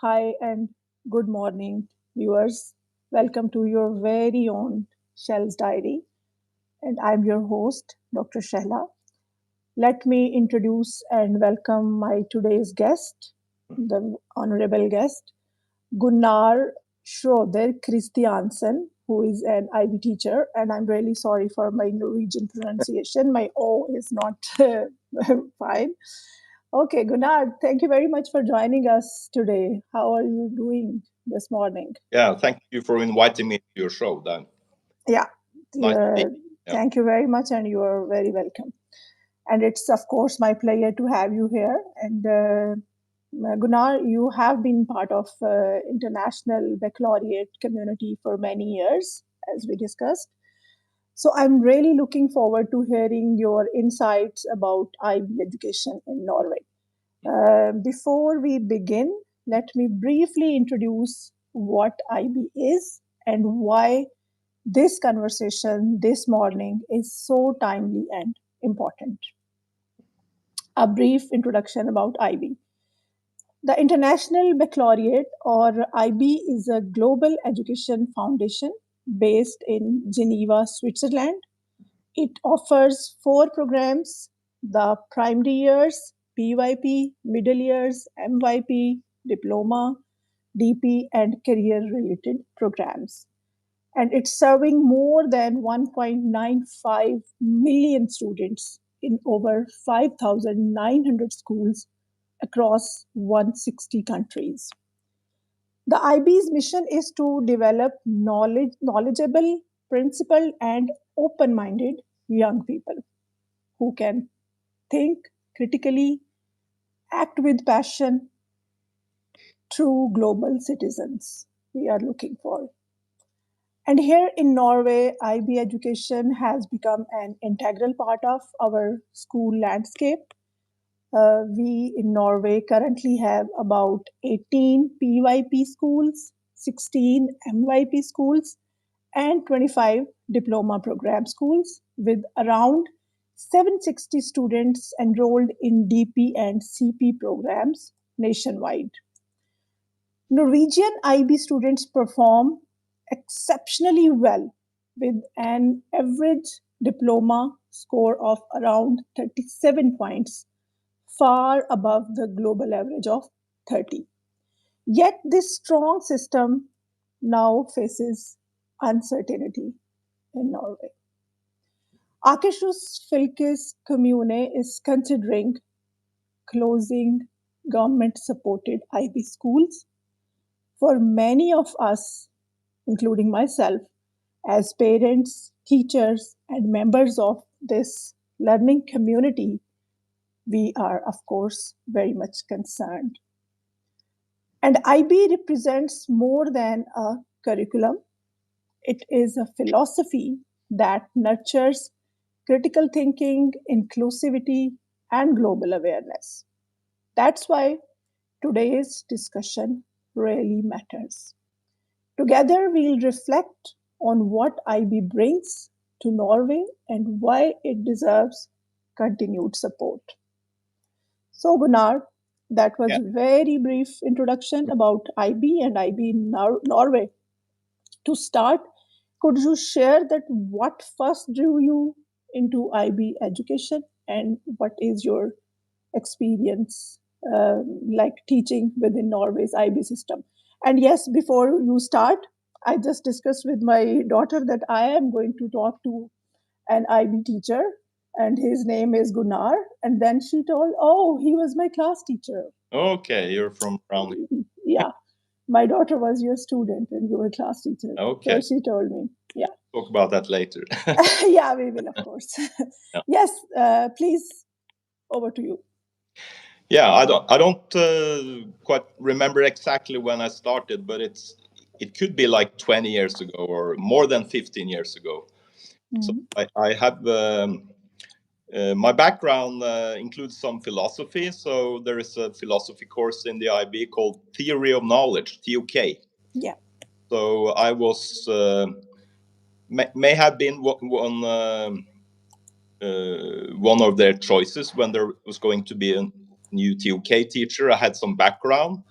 hi, and good morning, viewers. Welcome to your very own Shell's Diary. And I'm your host, Dr. Shahla. Let me introduce and welcome my today's guest, the honorable guest, Gunnar Schrøder Kristiansen, who is an IB teacher. And I'm really sorry for my Norwegian pronunciation. My O is not fine. Okay, Gunnar, thank you very much for joining us today. How are you doing this morning? Yeah, thank you for inviting me to your show, Dan. Yeah, Nice to meet you. Thank you very much, and you are very welcome. And it's, of course, my pleasure to have you here. And Gunnar, you have been part of International Baccalaureate community for many years, as we discussed. So I'm really looking forward to hearing your insights about IB education in Norway. Before we begin, let me briefly introduce what IB is and why this conversation this morning is so timely and important. A brief introduction about IB. The International Baccalaureate, or IB, is a global education foundation based in Geneva, Switzerland. It offers 4 programs: the primary years, PYP, middle years, MYP, diploma, DP, and career-related programs. And it's serving more than 1.95 million students in over 5,900 schools across 160 countries. The IB's mission is to develop knowledgeable, principled, and open-minded young people who can think critically, act with passion, true global citizens we are looking for. And here in Norway, IB education has become an integral part of our school landscape. We in Norway currently have about 18 PYP schools, 16 MYP schools, and 25 diploma program schools with around 760 students enrolled in DP and CP programs nationwide. Norwegian IB students perform exceptionally well with an average diploma score of around 37 points, far above the global average of 30. Yet this strong system now faces uncertainty in Norway. Akershus fylkes kommune is considering closing government-supported IB schools. For many of us, including myself, as parents, teachers, and members of this learning community, we are, of course, very much concerned. And IB represents more than a curriculum. It is a philosophy that nurtures critical thinking, inclusivity, and global awareness. That's why today's discussion really matters. Together, we'll reflect on what IB brings to Norway and why it deserves continued support. So, Gunnar, that was a very brief introduction about IB and IB in Norway. To start, could you share that what first drew you into IB education and what is your experience like teaching within Norway's IB system? And yes, before you start, I just discussed with my daughter that I am going to talk to an IB teacher and his name is Gunnar. And then she told, oh, he was my class teacher. Okay, you're from around here. Yeah. My daughter was your student and you were class teacher. Okay. So she told me. Yeah. Talk about that later. Yeah, we will, of course. Yeah. Yes, please, over to you. Yeah, I don't quite remember exactly when I started, but it could be like 20 years ago or more than 15 years ago. Mm-hmm. So I have my background includes some philosophy. So there is a philosophy course in the IB called Theory of Knowledge, TOK. Yeah. So I was may have been one of their choices when there was going to be a new TOK teacher. I had some background,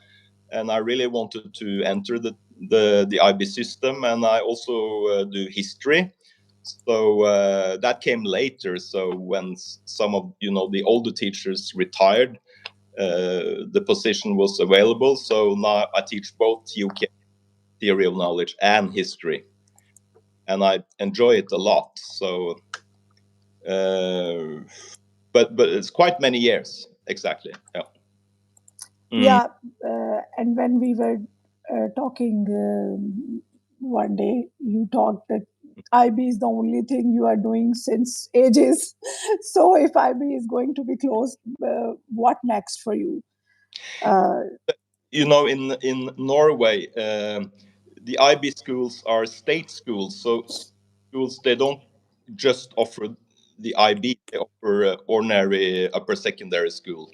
and I really wanted to enter the IB system, and I also do history. So that came later. So when some of the older teachers retired, the position was available. So now I teach both UK theory of knowledge and history, and I enjoy it a lot. So, but it's quite many years, exactly. Yeah. Yeah, and when we were talking one day, you talked that IB is the only thing you are doing since ages. So if IB is going to be closed, what next for you? In Norway, the IB schools are state schools. So schools, they don't just offer the IB, they offer ordinary upper secondary school.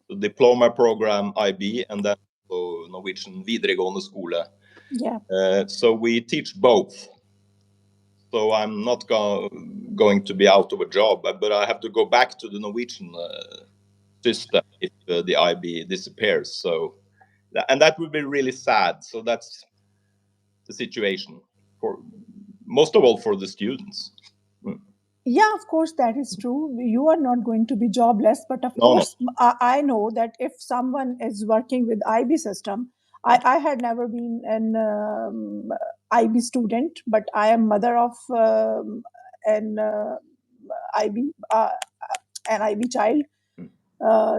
The diploma program IB, and then Norwegian videregående skole. Yeah. So we teach both. So I'm not going to be out of a job, but I have to go back to the Norwegian system if the IB disappears. So, and that would be really sad. So that's the situation for most of all for the students. Yeah, of course, that is true. You are not going to be jobless, but of course, I know that if someone is working with IB system, I had never been an IB student, but I am mother of an IB an IB child.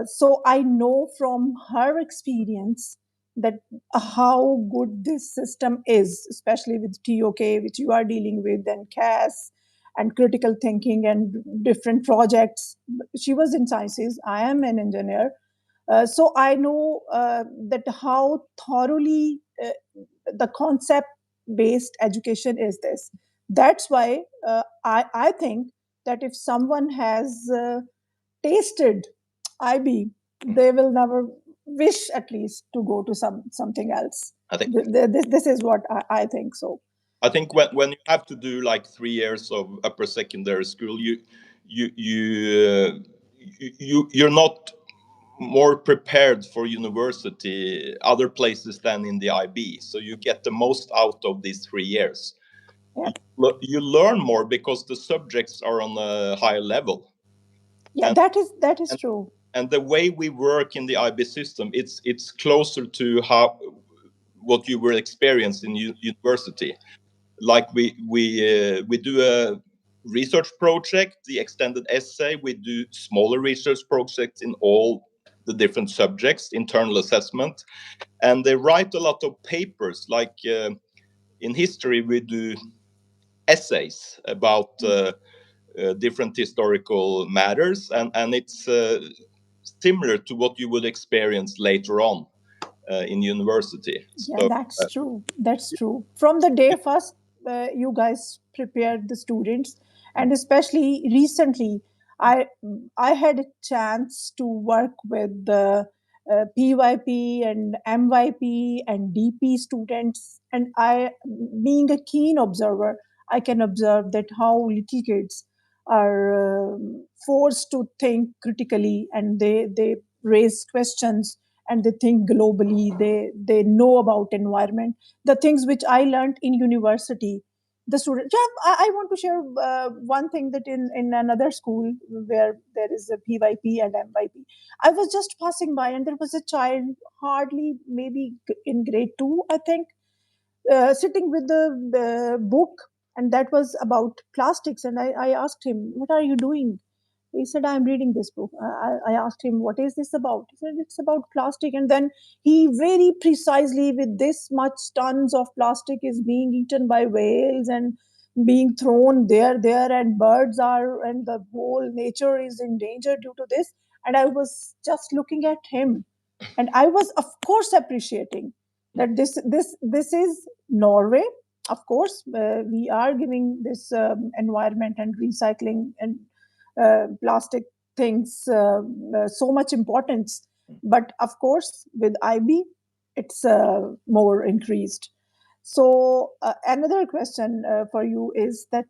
So I know from her experience that how good this system is, especially with TOK, which you are dealing with, and CAS and critical thinking and different projects. She was in sciences. I am an engineer. So I know that how thoroughly the concept-based education is this. That's why I think that if someone has tasted IB, they will never wish at least to go to something else. I think This is what I think so. I think when you have to do like 3 years of upper secondary school, you're not more prepared for university other places than in the IB. So you get the most out of these 3 years. Yeah. You learn more because the subjects are on a higher level. Yeah, and, that is true. And the way we work in the IB system, it's closer to what you will experience in university. Like we do a research project, the extended essay. We do smaller research projects in all the different subjects, internal assessment, and they write a lot of papers. Like in history, we do essays about different historical matters, and it's similar to what you would experience later on in university. Yeah, So, that's true. That's true. From the day first, you guys prepared the students, and especially recently, I I had a chance to work with the PYP and MYP and DP students, and being a keen observer, I can observe that how little kids are forced to think critically, and they raise questions, and they think globally. They know about environment, the things which I learned in university. The student, yeah, I want to share one thing that in another school where there is a PYP and MYP, I was just passing by, and there was a child, hardly maybe in grade 2, I think, sitting with the book, and that was about plastics. And I asked him, what are you doing? He said, I'm reading this book. I asked him, what is this about? He said, it's about plastic. And then he very precisely, with this much tons of plastic is being eaten by whales and being thrown there, and birds are, and the whole nature is in danger due to this. And I was just looking at him, and I was, of course, appreciating that this is Norway. Of course, we are giving this environment and recycling and plastic things so much importance. But of course, with IB, it's more increased. So another question for you is that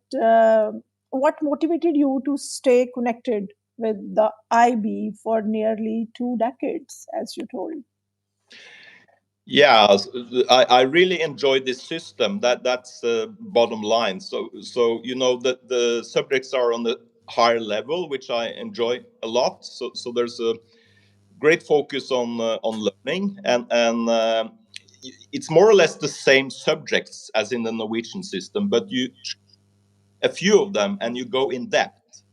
what motivated you to stay connected with the IB for nearly 2 decades, as you told? Yeah, I really enjoy this system. That's the bottom line. So you know that the subjects are on the higher level, which I enjoy a lot. So there's a great focus on learning, and it's more or less the same subjects as in the Norwegian system, but you a few of them and you go in depth.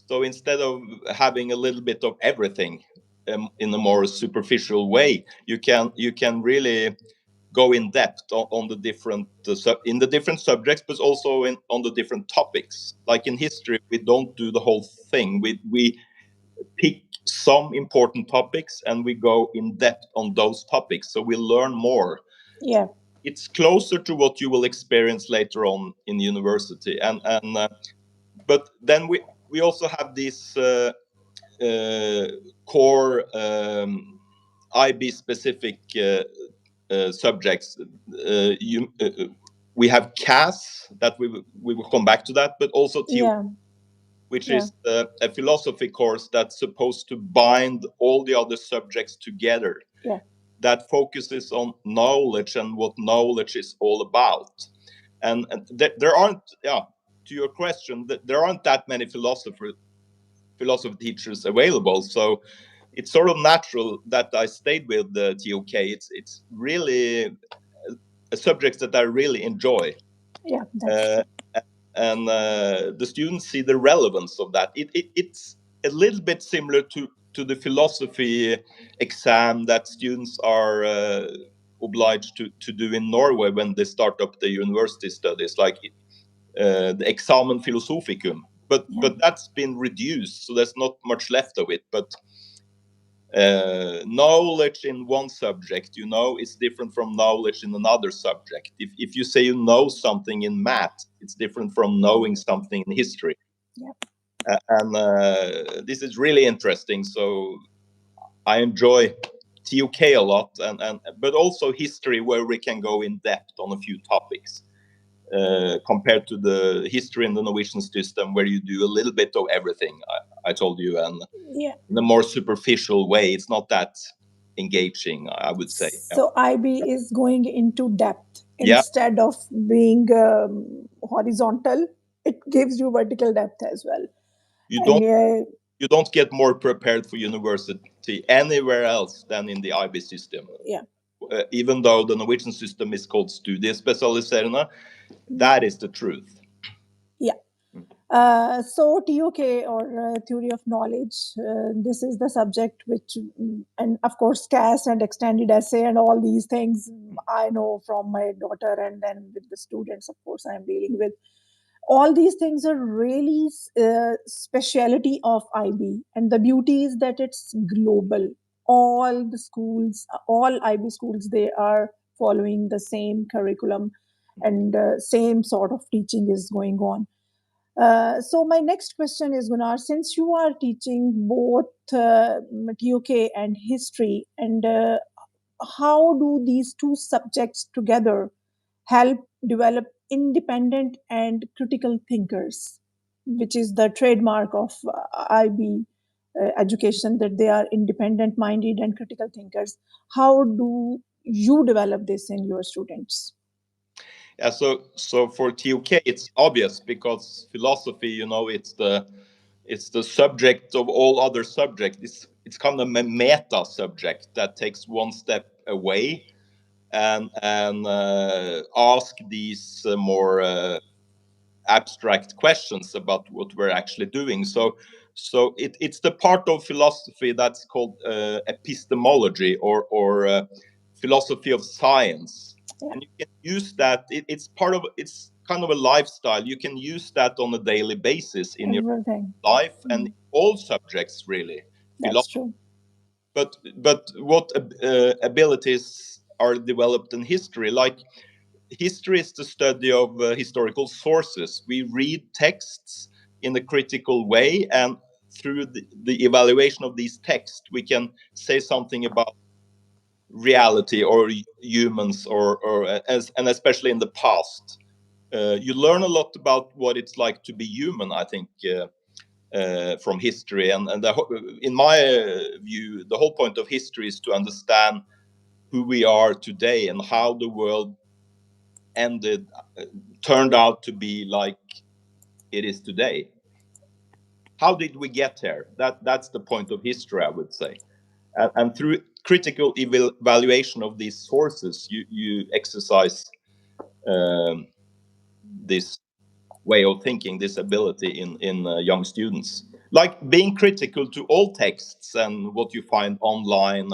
So instead of having a little bit of everything in a more superficial way, you can really go in depth on the different in the different subjects, but also on the different topics. Like in history, we don't do the whole thing. We pick some important topics and we go in depth on those topics, so we learn more. Yeah. It's closer to what you will experience later on in university, and but then we also have these core IB specific subjects. We have CAS that we will come back to that, but also TO, Yeah. which Yeah. is a philosophy course that's supposed to bind all the other subjects together. Yeah. That focuses on knowledge and what knowledge is all about. And there aren't, yeah, to your question, there aren't that many philosophy teachers available. So it's sort of natural that I stayed with the TOK. It's really a subject that I really enjoy. Yeah. That's Uh, true. and the students see the relevance of that. It's a little bit similar to the philosophy exam that students are obliged to do in Norway when they start up the university studies, like the examen philosophicum. But Yeah. that's been reduced, so there's not much left of it. But knowledge in one subject, is different from knowledge in another subject. If you say you know something in math, it's different from knowing something in history. Yeah. And this is really interesting. So I enjoy TOK a lot, and but also history, where we can go in depth on a few topics. Compared to the history in the Norwegian system, where you do a little bit of everything, I told you, and Yeah. in a more superficial way. It's not that engaging, I would say. Yeah. So IB is going into depth Yeah, instead of being horizontal. It gives you vertical depth as well. you And don't you don't get more prepared for university anywhere else than in the IB system. yeah. Even though the Norwegian system is called studiespesialiserende, that is the truth. Yeah. So TOK, or theory of knowledge, this is the subject which, and of course, CAS and extended essay and all these things I know from my daughter, and then with the students, of course, I'm dealing with. All these things are really speciality of IB, and the beauty is that it's global. All the schools, all IB schools, they are following the same curriculum, and same sort of teaching is going on. So my next question is, Gunnar, since you are teaching both TOK and history, and how do these two subjects together help develop independent and critical thinkers, which is the trademark of IB education, that they are independent minded and critical thinkers? How do you develop this in your students? Yeah, so for TOK, it's obvious because philosophy, it's the subject of all other subjects. It's kind of a meta subject that takes one step away and ask these more abstract questions about what we're actually doing. So it's the part of philosophy that's called epistemology, or philosophy of science. Yeah. And you can use that. It's kind of a lifestyle. You can use that on a daily basis in your Everything. life and all subjects, really. That's true. But what abilities are developed in history? Like, history is the study of historical sources. We read texts in a critical way, and through the evaluation of these texts, we can say something about reality or humans, and especially in the past. You learn a lot about what it's like to be human, I think, from history. And in my view, the whole point of history is to understand who we are today and how the world turned out to be like it is today. How did we get here? That's the point of history, I would say. And through critical evaluation of these sources, you exercise this way of thinking, this ability in young students, like being critical to all texts and what you find online,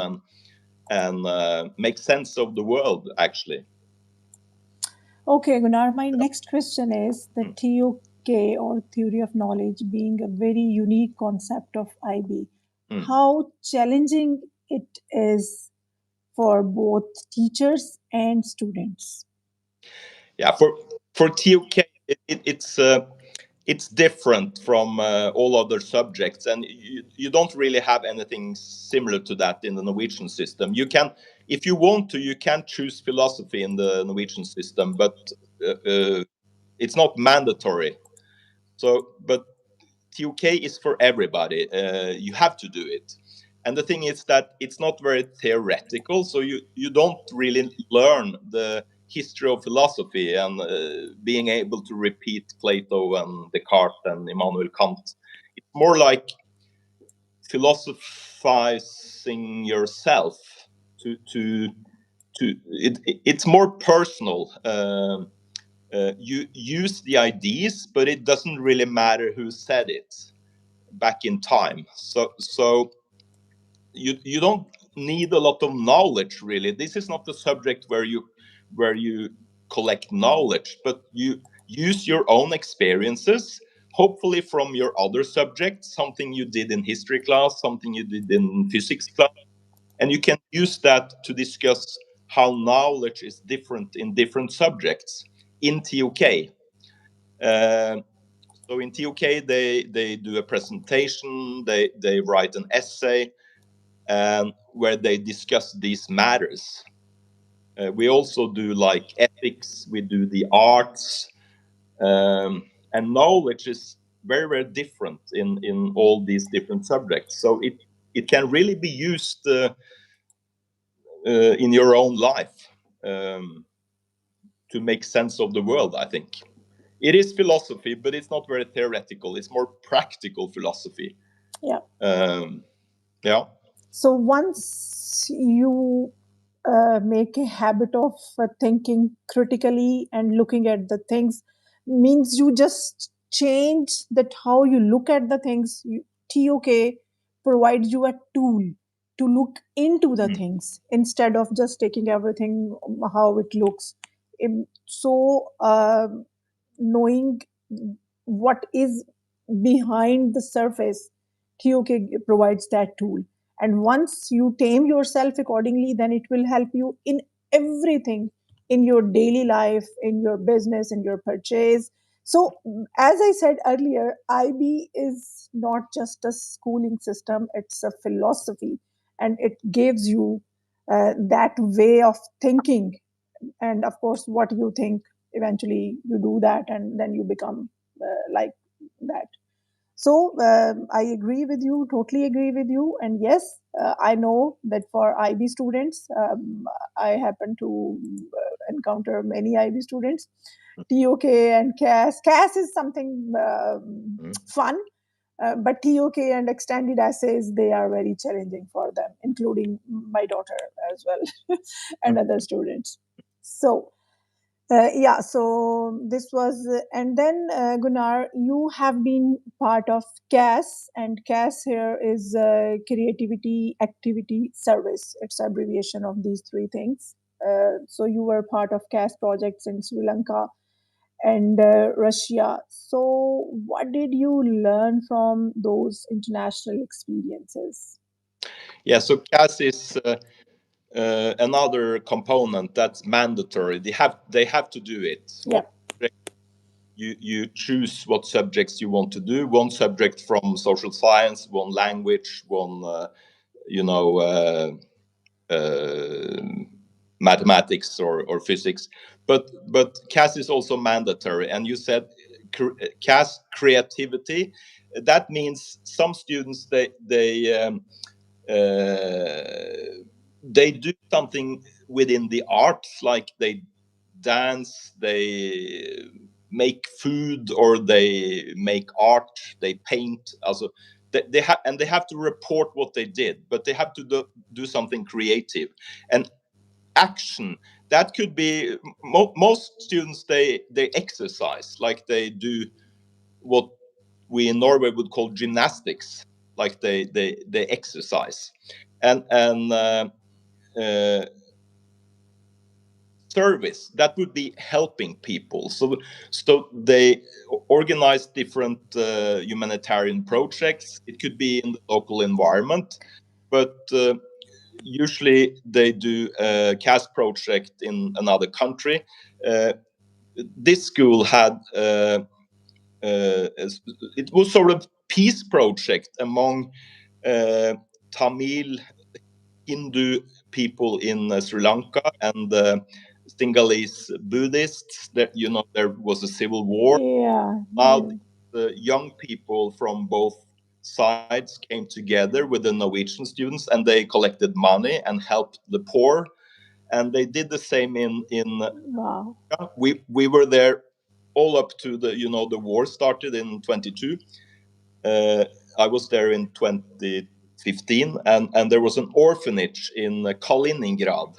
and make sense of the world, actually. Okay, Gunnar, my next question is the TOK, or theory of knowledge, being a very unique concept of IB. How challenging it is for both teachers and students? Yeah, for TOK, it's different from all other subjects, and you don't really have anything similar to that in the Norwegian system. You can, if you want to, you can choose philosophy in the Norwegian system, but it's not mandatory. So, but TOK is for everybody. You have to do it. And the thing is that it's not very theoretical, so you don't really learn the history of philosophy and being able to repeat Plato and Descartes and Immanuel Kant. It's more like philosophizing yourself. It's more personal. You use the ideas, but it doesn't really matter who said it back in time. So you don't need a lot of knowledge, really. This is not the subject where you collect knowledge, but you use your own experiences, hopefully from your other subjects, something you did in history class, something you did in physics class, and you can use that to discuss how knowledge is different in different subjects in TOK. So in TOK, they do a presentation, they write an essay, where they discuss these matters. We also do like ethics, we do the arts, and knowledge is very, very different in all these different subjects. So it can really be used in your own life to make sense of the world, I think. It is philosophy, but it's not very theoretical. It's more practical philosophy. Yeah. Yeah. So once you make a habit of thinking critically and looking at the things, means you just change that how you look at the things. TOK provides you a tool to look into the things instead of just taking everything how it looks. So knowing what is behind the surface, TOK provides that tool. And once you tame yourself accordingly, then it will help you in everything, in your daily life, in your business, in your purchase. So as I said earlier, IB is not just a schooling system, it's a philosophy, and it gives you that way of thinking. And of course, what you think, eventually you do that, and then you become like that. So I agree with you, totally agree with you. And yes, I know that for IB students, I happen to encounter many IB students. TOK and CAS. CAS is something fun, but TOK and extended essays, they are very challenging for them, including my daughter as well and other students. So yeah, so this was, and then Gunnar, you have been part of CAS, and CAS here is Creativity, Activity, Service. It's abbreviation of these three things. So you were part of CAS projects in Sri Lanka and Russia. So what did you learn from those international experiences? Yeah, so CAS is another component that's mandatory. They have to do it. Yeah. You choose what subjects you want to do. One subject from social science, one language, one mathematics or physics. But CAS is also mandatory. And you said CAS creativity. That means some students they they do something within the arts, like they dance, they make food, or they make art, they paint. Also, they have to report what they did, but they have to do something creative. And action, that could be most students, they exercise, like they do what we in Norway would call gymnastics, like they exercise. And service, that would be helping people. So they organize different humanitarian projects. It could be in the local environment, but usually they do a CAS project in another country. This school had it was sort of peace project among Tamil Hindu people in Sri Lanka and Sinhalese Buddhists. That, you know, there was a civil war. Yeah. Now the young people from both sides came together with the Norwegian students, and they collected money and helped the poor. And they did the same in Wow. we were there all up to the, you know, the war started in 22. I was there in 2015, and there was an orphanage in Kaliningrad,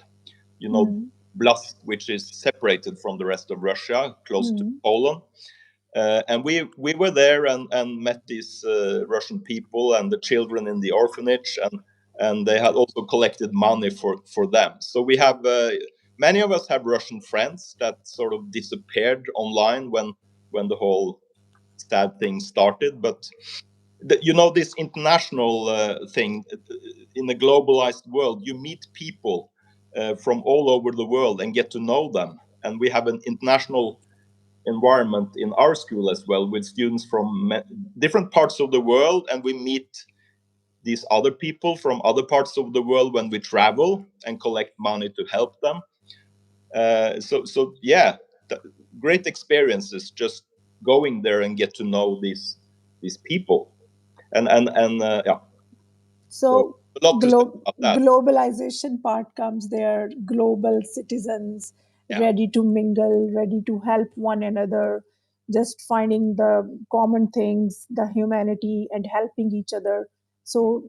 you know, Blast, which is separated from the rest of Russia, close to Poland. And we were there and met these Russian people and the children in the orphanage, and they had also collected money for them. So we have many of us have Russian friends that sort of disappeared online when the whole sad thing started. But you know, this international thing, in a globalized world, you meet people from all over the world and get to know them. And we have an international environment in our school as well, with students from different parts of the world, and we meet these other people from other parts of the world when we travel and collect money to help them. So yeah, great experiences just going there and get to know these people. And yeah. So a lot to say about that. globalization part comes there. Global citizens, Yeah. ready to mingle, ready to help one another, just finding the common things, the humanity, and helping each other. So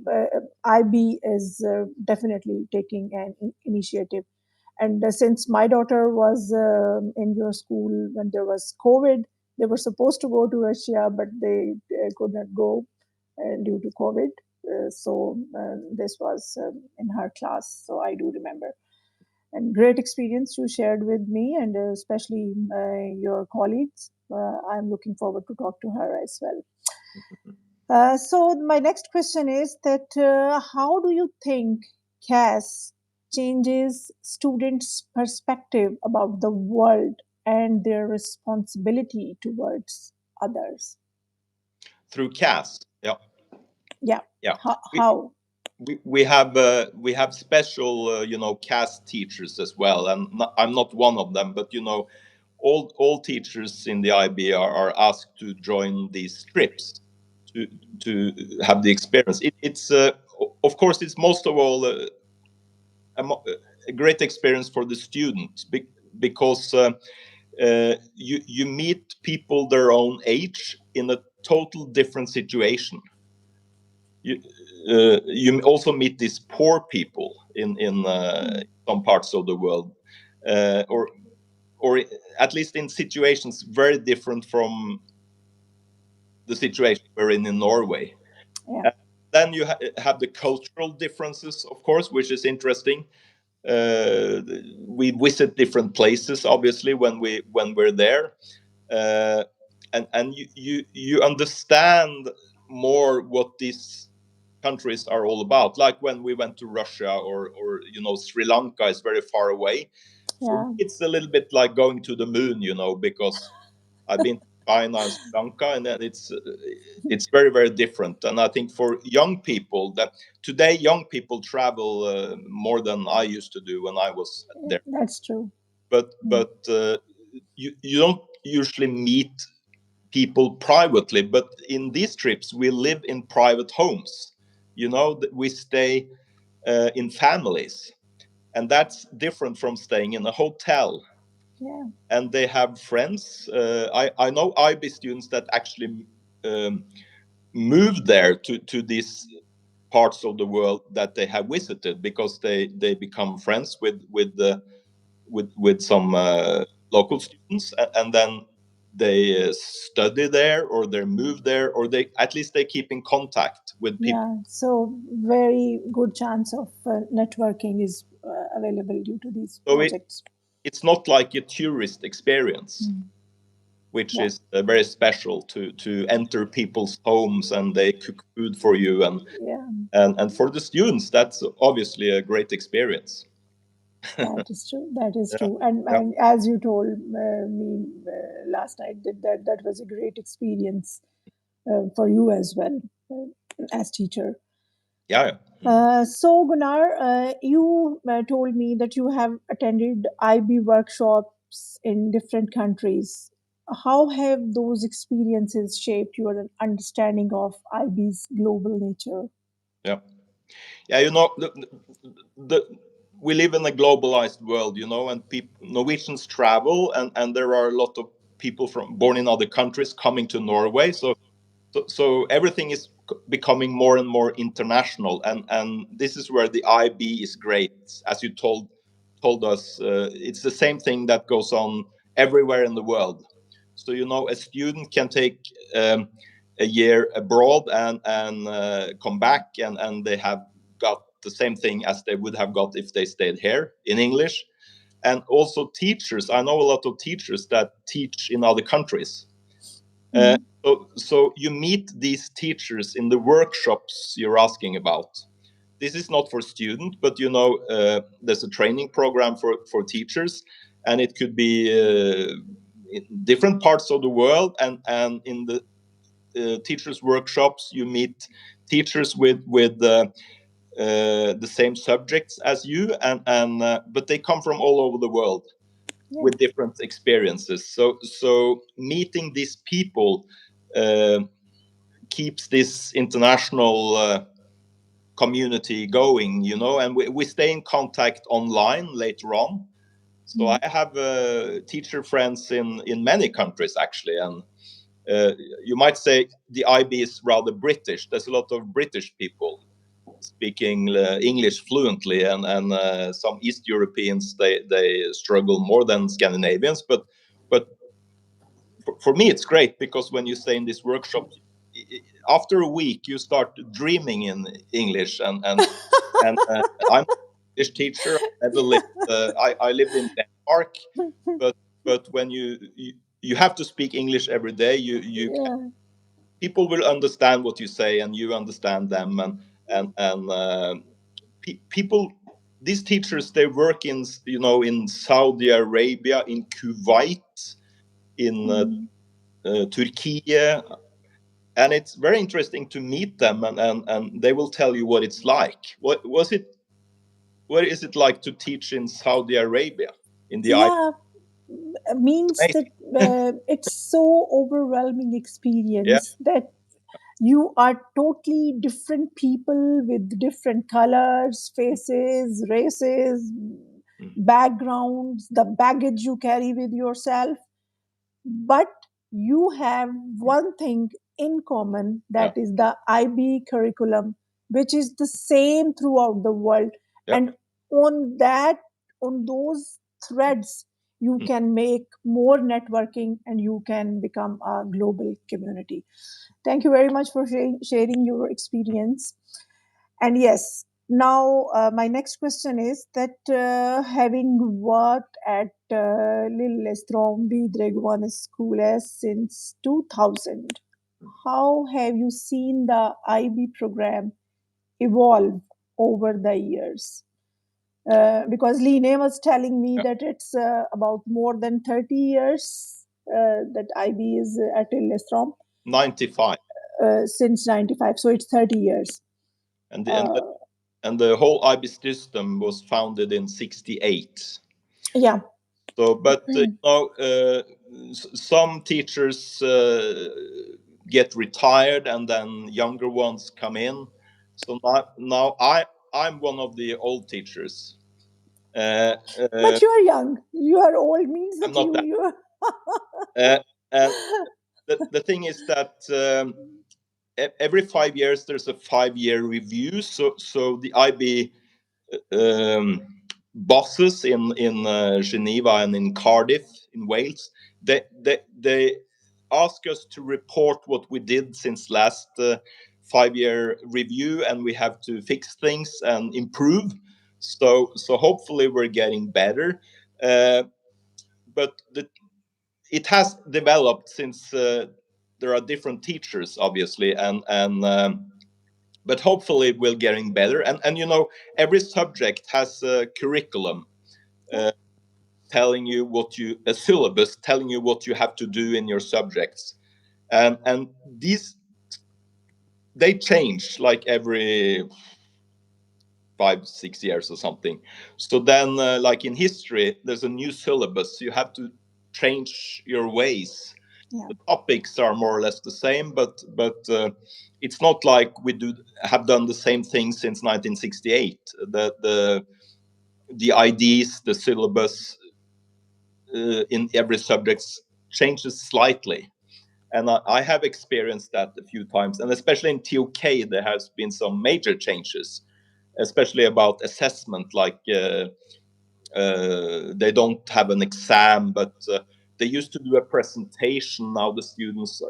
IB is definitely taking an initiative. And since my daughter was in your school when there was COVID, they were supposed to go to Russia, but they could not go due to COVID. So this was in her class. So I do remember. And great experience you shared with me, and especially your colleagues. I'm looking forward to talk to her as well. So my next question is that how do you think CAS changes students' perspective about the world and their responsibility towards others? Through CAS. Yeah. Yeah. Yeah. How? We have special you know, CAS teachers as well, and I'm not one of them, but you know, all teachers in the IB are asked to join these trips to have the experience. It's of course it's most of all a great experience for the student, because you meet people their own age in a total different situation. You also meet these poor people in some parts of the world, or at least in situations very different from the situation we're in Norway. Yeah. Then you have the cultural differences, of course, which is interesting. We visit different places, obviously, when we're there, and you understand more what these countries are all about. Like when we went to Russia, or you know, Sri Lanka is very far away. For me, it's a little bit like going to the moon, you know, because I've been to China and Sri Lanka, and it's very, very different. And I think for young people, that today young people travel more than I used to do when I was there. That's true. But you don't usually meet people privately, but in these trips we live in private homes. You know, we stay in families. And that's different from staying in a hotel. Yeah. And they have friends. I know IB students that actually moved there to these parts of the world that they have visited, because they become friends with some local students, and then they study there, or they move there, or they at least they keep in contact with people. Yeah, so very good chance of networking is available due to these projects. It's not like a tourist experience, which is very special to enter people's homes and they cook food for you, and for the students that's obviously a great experience. That is true. That is true. And as you told me last night, that was a great experience for you as well as teacher. So Gunnar, you told me that you have attended IB workshops in different countries. How have those experiences shaped your understanding of IB's global nature? You know, we live in a globalized world, you know, and Norwegians travel, and there are a lot of people born in other countries coming to Norway. So everything is becoming more and more international, and this is where the IB is great. As you told us, it's the same thing that goes on everywhere in the world. So, you know, a student can take a year abroad and come back, and they have got the same thing as they would have got if they stayed here in English. And also teachers. I know a lot of teachers that teach in other countries. So you meet these teachers in the workshops you're asking about. This is not for students, but you know, there's a training program for teachers, and it could be in different parts of the world. And in the teachers' workshops, you meet teachers with the same subjects as you, but they come from all over the world with different experiences. So meeting these people keeps this international community going, you know, and we stay in contact online later on. So I have teacher friends in many countries actually, and you might say the IB is rather British. There's a lot of British people speaking English fluently, and some East Europeans they struggle more than Scandinavians, but for me it's great, because when you stay in this workshop, after a week you start dreaming in English, and I'm an English teacher. I lived in Denmark, but when you have to speak English every day, people will understand what you say, and you understand them, and people, these teachers, they work in, you know, in Saudi Arabia, in Kuwait, in Turkey, and it's very interesting to meet them, and they will tell you what it's like. What is it like to teach in Saudi Arabia in the Means that it's so overwhelming experience that you are totally different people with different colors, faces, races, backgrounds, the baggage you carry with yourself, but you have one thing in common, that is the IB curriculum, which is the same throughout the world. And on those threads, you can make more networking and you can become a global community. Thank you very much for sharing your experience. And yes, now my next question is that having worked at Lillestrøm videregående skole since 2000, how have you seen the IB program evolve over the years? Because Line was telling me that it's about more than 30 years that IB is at Lillestrøm. 95. Since 95, so it's 30 years. And the whole IB system was founded in 68. Yeah. So, but you know, some teachers get retired, and then younger ones come in. So now I'm one of the old teachers, But you are young. You are old means that I'm not you and the thing is that every 5 years there's a 5-year review. So the IB bosses in Geneva and in Cardiff in Wales, they ask us to report what we did since last 5-year review, and we have to fix things and improve. So hopefully we're getting better, but it has developed since there are different teachers, obviously, and but hopefully we're getting better. And you know, every subject has a curriculum telling you a syllabus telling you what you have to do in your subjects, and these they change like every 5-6 years or something. So then like in history there's a new syllabus, you have to change your ways. Yeah. The topics are more or less the same, but it's not like we have done the same thing since 1968. The IDs, the syllabus in every subject changes slightly, and I have experienced that a few times, and especially in TOK there has been some major changes, especially about assessment, like they don't have an exam, but they used to do a presentation. Now the students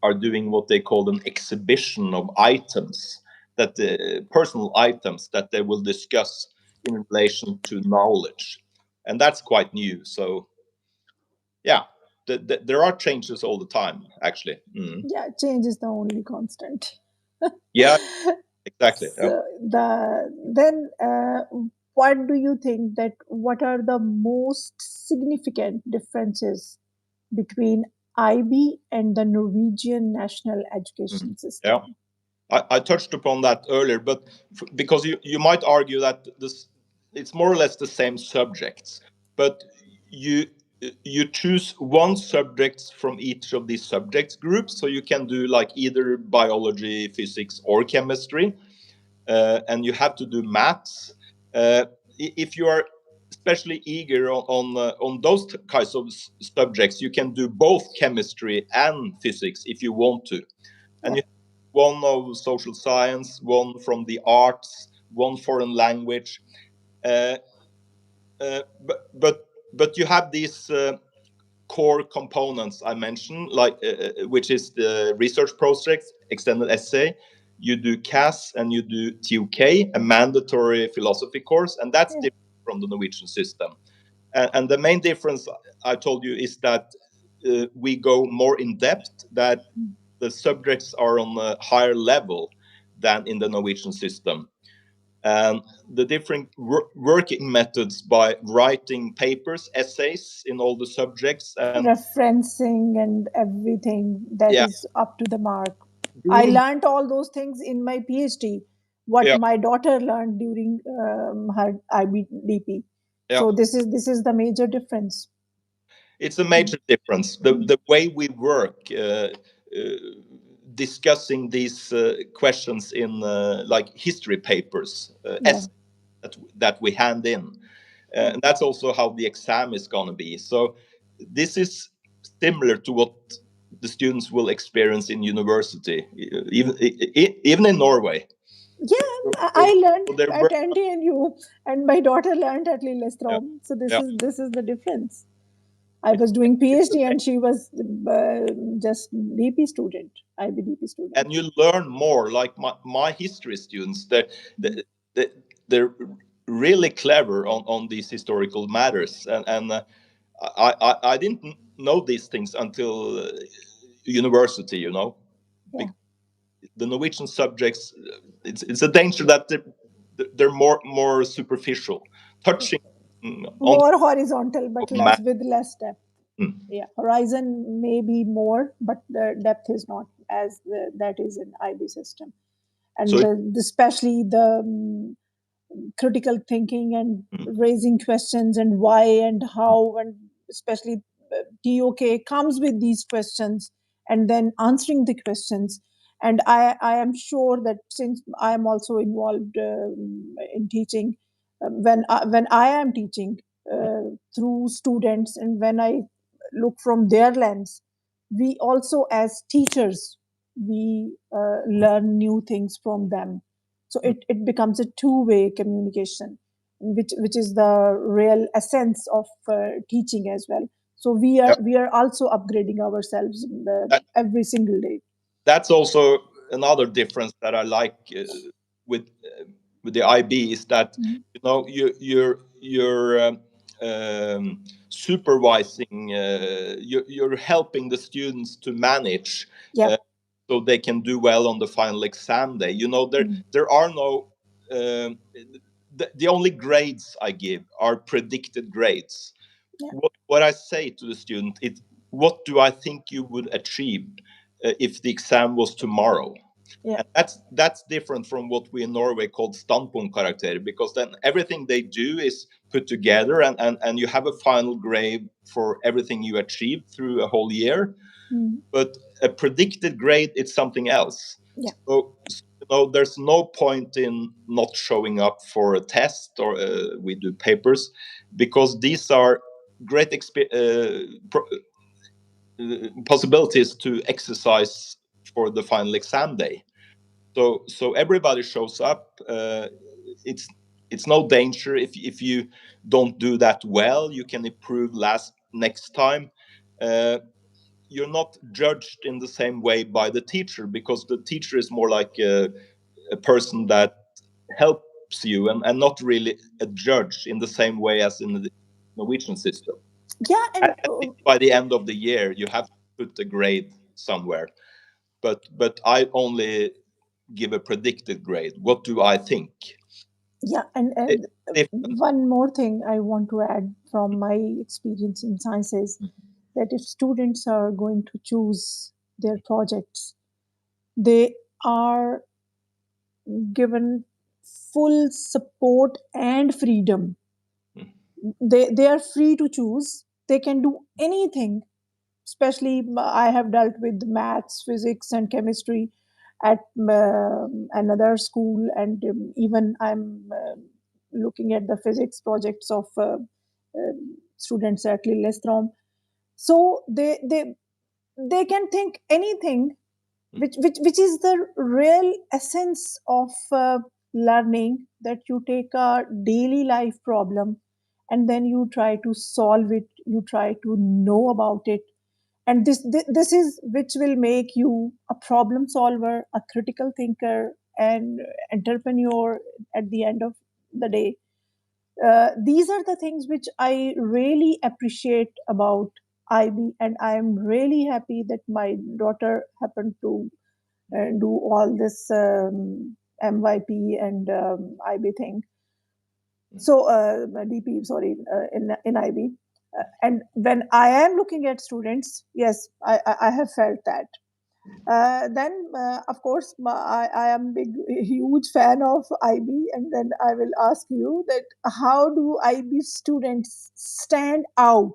are doing what they call an exhibition of items, that personal items that they will discuss in relation to knowledge, and that's quite new. So yeah, there are changes all the time, actually. Yeah, change is the only constant. Yeah, exactly. Yeah. So what do you think that what are the most significant differences between IB and the Norwegian national education system? Yeah. I touched upon that earlier, but because you might argue that it's more or less the same subjects, but you choose one subject from each of these subjects groups, so you can do like either biology, physics, or chemistry, and you have to do maths. If you are especially eager on those kinds of subjects, you can do both chemistry and physics if you want to, and Yeah. you one of social science, one from the arts, one foreign language. Uh, but you have these core components I mentioned, like which is the research project, extended essay. You do CAS and you do TUK, a mandatory philosophy course, and that's different from the Norwegian system. And the main difference I told you is that we go more in depth, that the subjects are on a higher level than in the Norwegian system. And the different working methods by writing papers, essays in all the subjects, and Referencing and everything that yeah, is up to the mark. I doing learned all those things in my PhD, what yeah, my daughter learned during her IBDP. yeah. So this is the major difference. It's a major difference. The way we work, discussing these questions in like history papers, Yeah. essays that we hand in. And that's also how the exam is going to be. So this is similar to what the students will experience in university, even in Norway. Yeah, So I learned they're at NTNU and my daughter learned at yeah, Lillestrøm. So yeah. this is the difference. I It's, was doing it's the PhD same. and she was just DP student, IBDP student. And you learn more. Like my history students, they, they're really clever on these historical matters, and I didn't know these things until university, you know. Yeah. The Norwegian subjects, it's a danger that they're more superficial, touching on More horizontal, but less math. with less depth. Yeah, horizon may be more, but the depth is not as that is in IB system, and So especially the critical thinking and raising questions and why and how, and especially TOK comes with these questions and then answering the questions. And I am sure that since I am also involved in teaching, when I am teaching through students, and when I look from their lens, we also as teachers, we learn new things from them. So it becomes a two-way communication, which is the real essence of teaching as well. So we Yeah. are also upgrading ourselves every single day. That's also another difference that I like with the IB is that you know you're supervising, you're helping the students to manage, Yeah. so they can do well on the final exam day. You know, there are no the only grades I give are predicted grades. Yeah. What I say to the student is, what do I think you would achieve if the exam was tomorrow? Yeah. And that's different from what we in Norway called standpunktkarakter, because then everything they do is put together, and you have a final grade for everything you achieved through a whole year. But a predicted grade, it's something else. Yeah. So you know, there's no point in not showing up for a test, or we do papers, because these are great possibilities to exercise for the final exam day. So everybody shows up. It's no danger if you don't do that well. You can improve next time. You're not judged in the same way by the teacher, because the teacher is more like a person that helps you, and not really a judge in the same way as in the Norwegian system. Yeah. And I think by the end of the year you have to put a grade somewhere, but I only give a predicted grade. What do I think? yeah, and Different. one more thing I want to add from my experience in sciences, that if students are going to choose their projects, they are given full support and freedom. They are free to choose. They can do anything. Especially, I have dealt with maths, physics, and chemistry at another school, and even I'm looking at the physics projects of students at Lillestrøm. So they can think anything, which is the real essence of learning, that you take a daily life problem and then you try to solve it, you try to know about it. And this is which will make you a problem solver, a critical thinker, and entrepreneur at the end of the day. These are the things which I really appreciate about IB, and I am really happy that my daughter happened to do all this MYP and IB thing. So DP, sorry, in IB. And when I am looking at students, yes, I have felt that. Then, of course, I am big, huge fan of IB, and then I will ask you that how do IB students stand out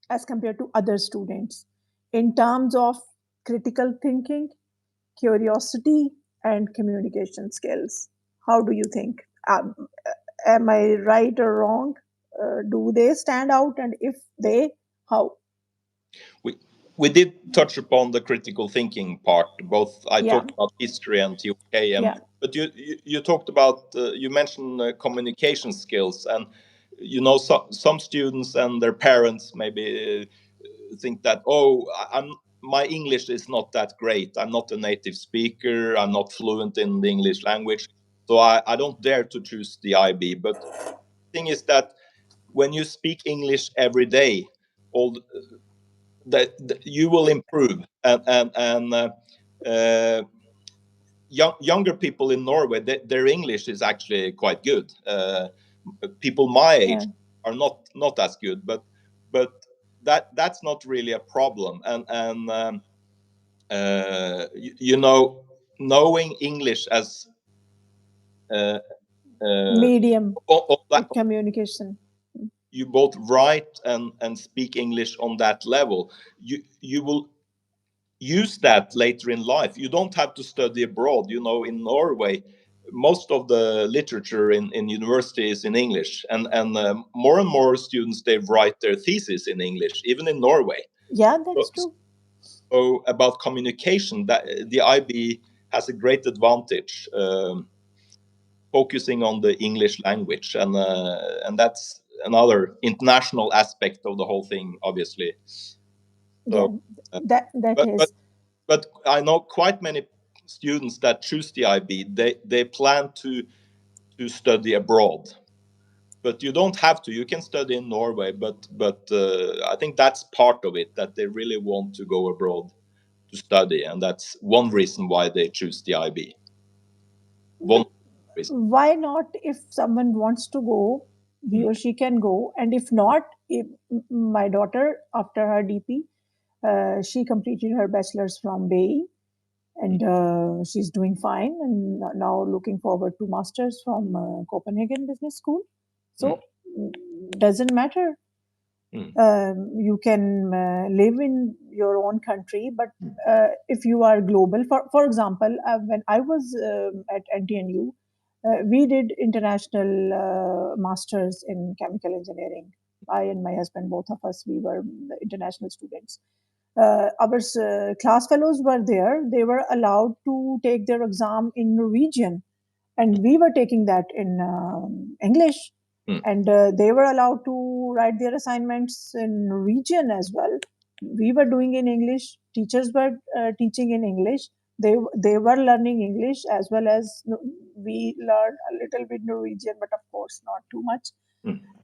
as compared to other students in terms of critical thinking, curiosity, and communication skills? How do you think? Am I right or wrong? Do they stand out, and if they, how? We did touch upon the critical thinking part. Both I Yeah. talked about history and TOK, Yeah. but you talked about you mentioned communication skills, and you know, some students and their parents maybe think that, oh, my English is not that great. I'm not a native speaker. I'm not fluent in the English language, so I don't dare to choose the IB. But the thing is that when you speak English every day, all that you will improve, and younger people in Norway, their English is actually quite good. People my age are not as good, but that's not really a problem. And you know, knowing English as uh, medium that, communication. you both write and speak English on that level, you will use that later in life. You don't have to study abroad. You know, in Norway, most of the literature in university is in English, and more students, they write their thesis in English, even in Norway. Yeah, that's true. So about communication, that the IB has a great advantage, focusing on the English language, and that's another international aspect of the whole thing, obviously. So, yeah, that is. But I know quite many students that choose the IB. They plan to study abroad, but you don't have to. You can study in Norway, but I think that's part of it, that they really want to go abroad to study, and that's one reason why they choose the IB. One reason. Why not? If someone wants to go, he or she can go, and if not, my daughter, after her DP, she completed her bachelor's from BAE, and she's doing fine, and now looking forward to master's from Copenhagen Business School. So doesn't matter. You can live in your own country, but if you are global, for example, when I was at NTNU, we did international masters in chemical engineering. I and my husband, both of us, we were international students. Our class fellows were there. They were allowed to take their exam in Norwegian, and we were taking that in English. And they were allowed to write their assignments in Norwegian as well. We were doing in English. Teachers were teaching in English. They were learning English as well as we learned a little bit Norwegian, but of course not too much.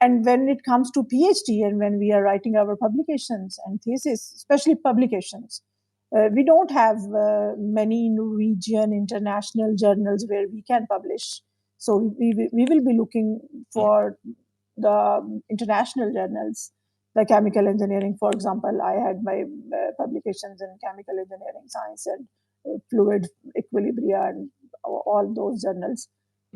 And when it comes to PhD, and when we are writing our publications and thesis, especially publications, we don't have many Norwegian international journals where we can publish. So we will be looking for the international journals, the chemical engineering, for example. I had my publications in chemical engineering science and fluid equilibria and all those journals.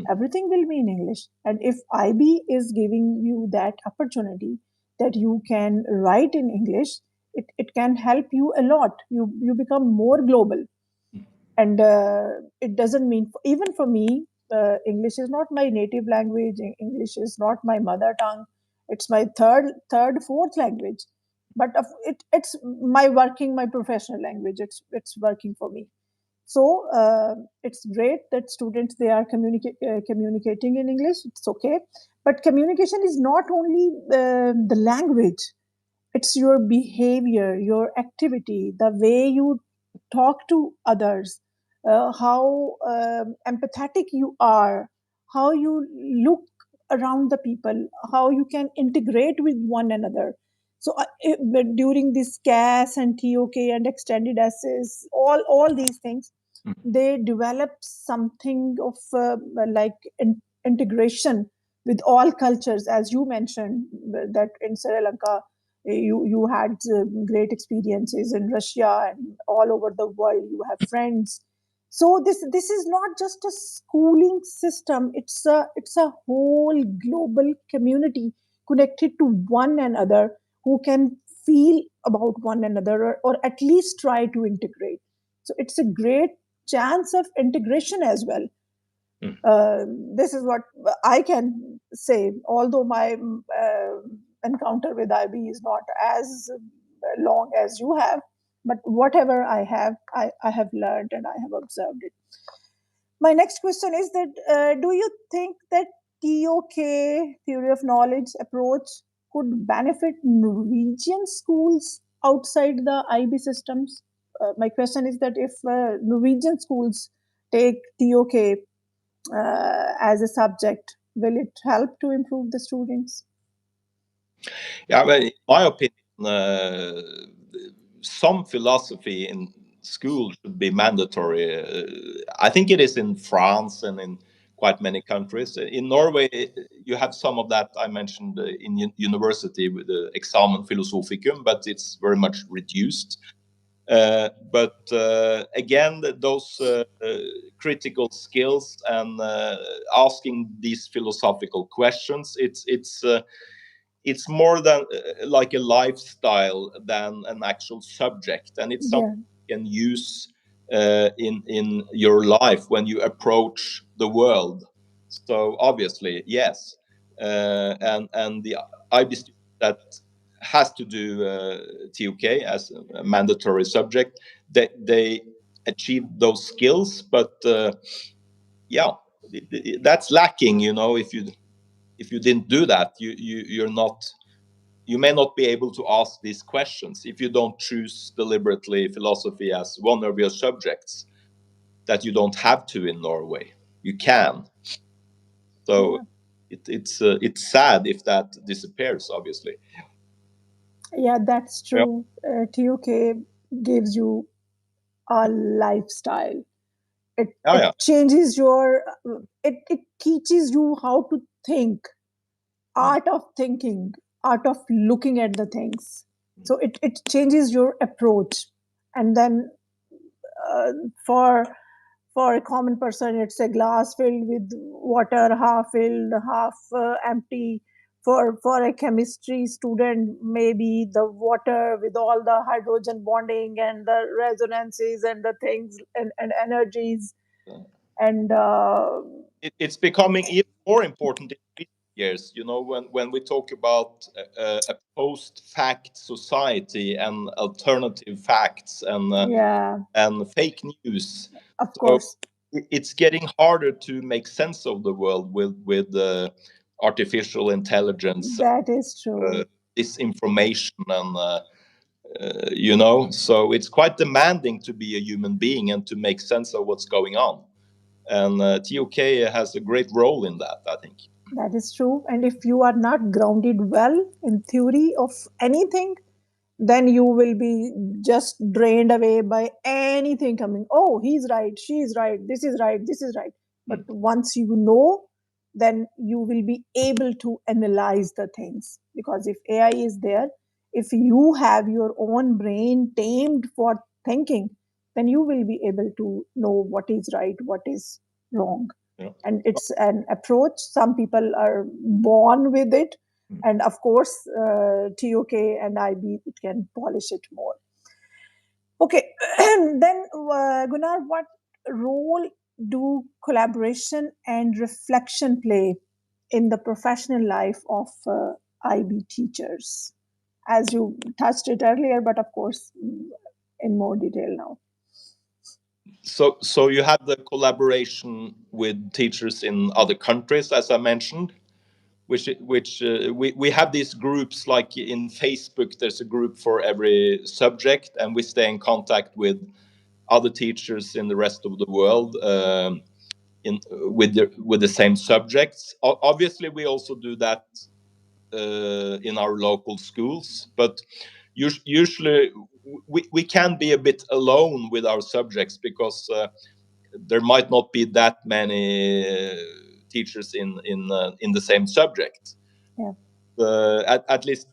Everything will be in English. And if IB is giving you that opportunity that you can write in English, it can help you a lot. You become more global. And it doesn't mean, even for me, English is not my native language. English is not my mother tongue. It's my fourth language. But it's my professional language. It's working for me. So it's great that students, they are communicating in English. It's okay, but communication is not only the language. It's your behavior, your activity, the way you talk to others, how empathetic you are, how you look around the people, how you can integrate with one another. So during this CAS and TOK and extended essays, all these things, they develop something of like integration with all cultures, as you mentioned that in Sri Lanka you had great experiences, in Russia and all over the world you have friends. So this is not just a schooling system, it's a whole global community connected to one another, who can feel about one another, or at least try to integrate. So it's a great chance of integration as well. This is what I can say, although my encounter with IB is not as long as you have, but whatever I have, I have learned and I have observed it. My next question is that do you think that TOK, theory of knowledge approach, could benefit Norwegian schools outside the IB systems? My question is that if Norwegian schools take TOK as a subject, will it help to improve the students? Yeah, well, in my opinion, some philosophy in school should be mandatory. I think it is in France and in quite many countries. In Norway, you have some of that I mentioned in university with the examen philosophicum, but it's very much reduced. But again, those critical skills and asking these philosophical questions, it's more than like a lifestyle than an actual subject, and it's something you can use in your life when you approach the world. So obviously, yes, and the IB student that has to do TUK as a mandatory subject, they achieve those skills, but yeah, that's lacking. If you didn't do that, you may not be able to ask these questions if you don't choose deliberately philosophy as one of your subjects. That you don't have to in Norway. You can. So it's sad if that disappears, obviously. Yeah, that's true. TUK gives you a lifestyle. It changes your, it teaches you how to think, art of thinking, art of looking at the things. So it changes your approach. And then for a common person, it's a glass filled with water, half filled, half empty. For a chemistry student, maybe the water with all the hydrogen bonding and the resonances and the things and energies. And it's becoming even more important in recent years. When we talk about a post-fact society and alternative facts and fake news. Of So course, it's getting harder to make sense of the world with artificial intelligence, that is true. disinformation, and so it's quite demanding to be a human being and to make sense of what's going on. And TUK has a great role in that, I think. That is true. And if you are not grounded well in theory of anything, then you will be just drained away by anything coming. Oh, he's right, she's right, this is right, this is right. But once you know, then you will be able to analyze the things. Because if AI is there, if you have your own brain tamed for thinking, then you will be able to know what is right, what is wrong. And it's an approach. Some people are born with it. And of course, TUK and IB, it can polish it more. Okay, then Gunnar, what role do collaboration and reflection play in the professional life of IB teachers? As you touched it earlier, but of course, in more detail now. So you have the collaboration with teachers in other countries, as I mentioned, which we have these groups, like in Facebook. There's a group for every subject, and we stay in contact with other teachers in the rest of the world with the same subjects. Obviously, we also do that in our local schools, but usually we can be a bit alone with our subjects because there might not be that many teachers in the same subject. At least,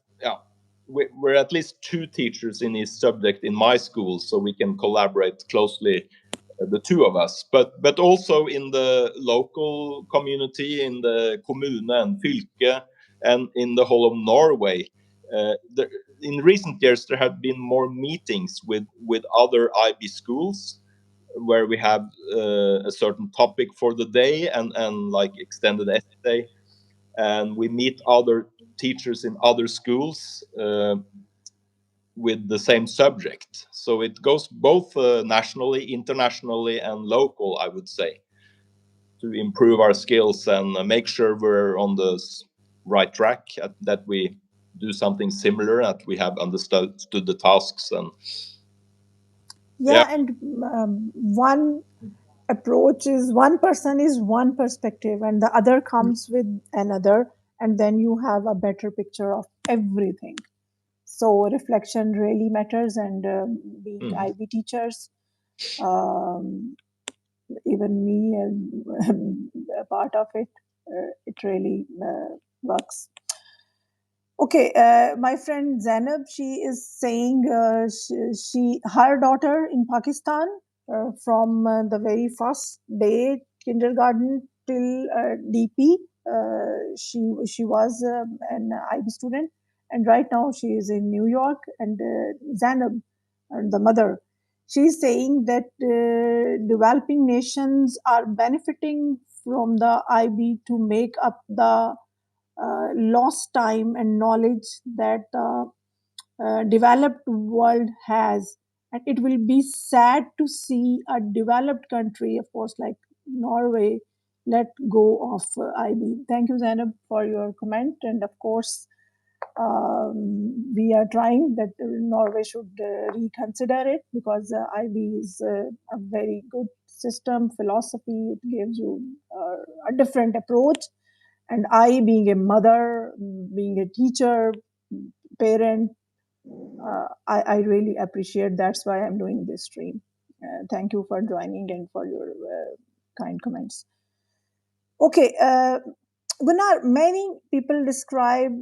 we're at least two teachers in each subject in my school, so we can collaborate closely, the two of us. But also in the local community, in the kommune and fylke, and in the whole of Norway. In recent years, there have been more meetings with other IB schools, where we have a certain topic for the day and like extended essay, and we meet other teachers in other schools with the same subject. So it goes both nationally, internationally, and local, I would say, to improve our skills and make sure we're on the right track, that we do something similar, that we have understood the tasks. And and one approach is, one person is one perspective and the other comes with another, and then you have a better picture of everything. So reflection really matters. And being IB teachers, even me and a part of it, it really works. Okay, my friend Zainab, she is saying her daughter in Pakistan, from the very first day, kindergarten till DP, she was an IB student, and right now she is in New York. And Zainab, the mother, she's saying that developing nations are benefiting from the IB to make up the lost time and knowledge that the developed world has. And it will be sad to see a developed country, of course, like Norway, let go of IB. Thank you, Zainab, for your comment. And of course, we are trying that Norway should reconsider it, because IB is a very good system, philosophy. It gives you a different approach. And I, being a mother, being a teacher, parent, I really appreciate. That's why I'm doing this stream. Thank you for joining and for your kind comments. Okay, Gunnar, many people describe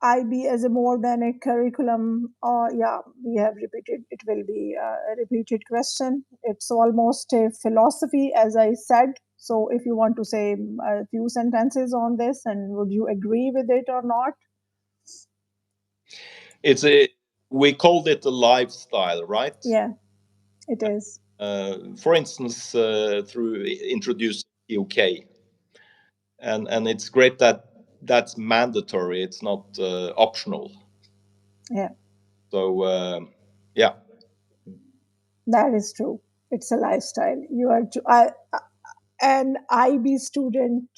IB as a more than a curriculum. Yeah, we have repeated. It will be a repeated question. It's almost a philosophy, as I said. So, if you want to say a few sentences on this, and would you agree with it or not? We called it a lifestyle, right? Yeah, it is. For instance, through introducing UK, and it's great that that's mandatory. It's not optional. Yeah. So yeah, that is true. It's a lifestyle. You are an IB student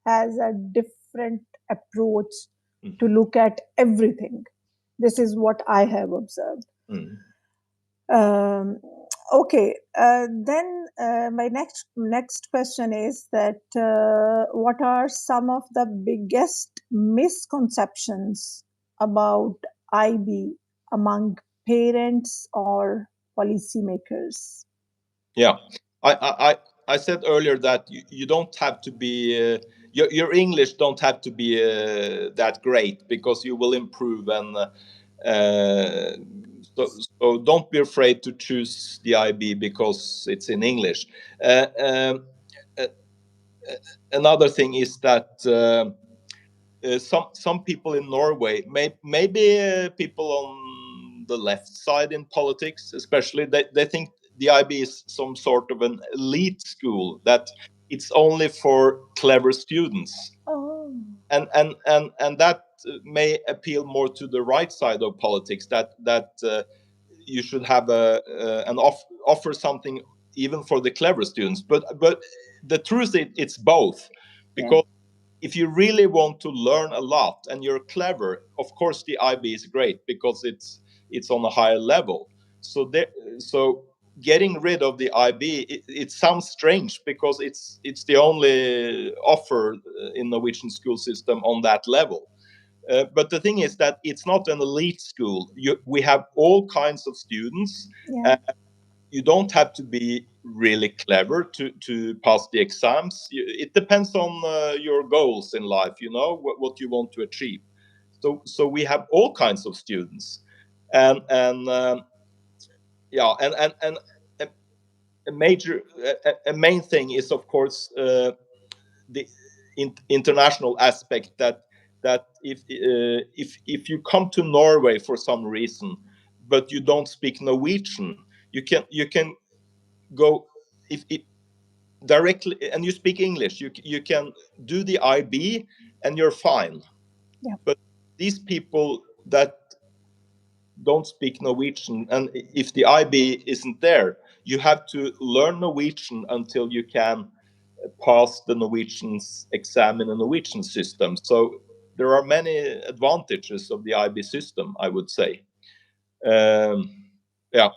has a different approach to look at everything. This is what I have observed. Okay, then my next question is that what are some of the biggest misconceptions about IB among parents or policymakers? Yeah, I said earlier that you don't have to be your English don't have to be that great, because you will improve, and so don't be afraid to choose the IB because it's in English. Another thing is that some people in Norway, maybe people on the left side in politics, especially, they think the IB is some sort of an elite school, that it's only for clever students. Oh. And that may appeal more to the right side of politics, that you should have offer something even for the clever students. But the truth is, it's both, because if you really want to learn a lot and you're clever, of course the IB is great, because it's on a higher level. So getting rid of the IB, it sounds strange, because it's the only offer in Norwegian school system on that level. But the thing is that it's not an elite school. We have all kinds of students. You don't have to be really clever to pass the exams. It depends on your goals in life, what you want to achieve. So we have all kinds of students, and a main thing is, of course, the international aspect, that if you come to Norway for some reason, but you don't speak Norwegian, you can go if directly, and you speak English, you can do the IB and you're fine. But these people that don't speak Norwegian, and if the IB isn't there, you have to learn Norwegian until you can pass the Norwegian exam in a Norwegian system. So there are many advantages of the IB system, I would say. Yeah.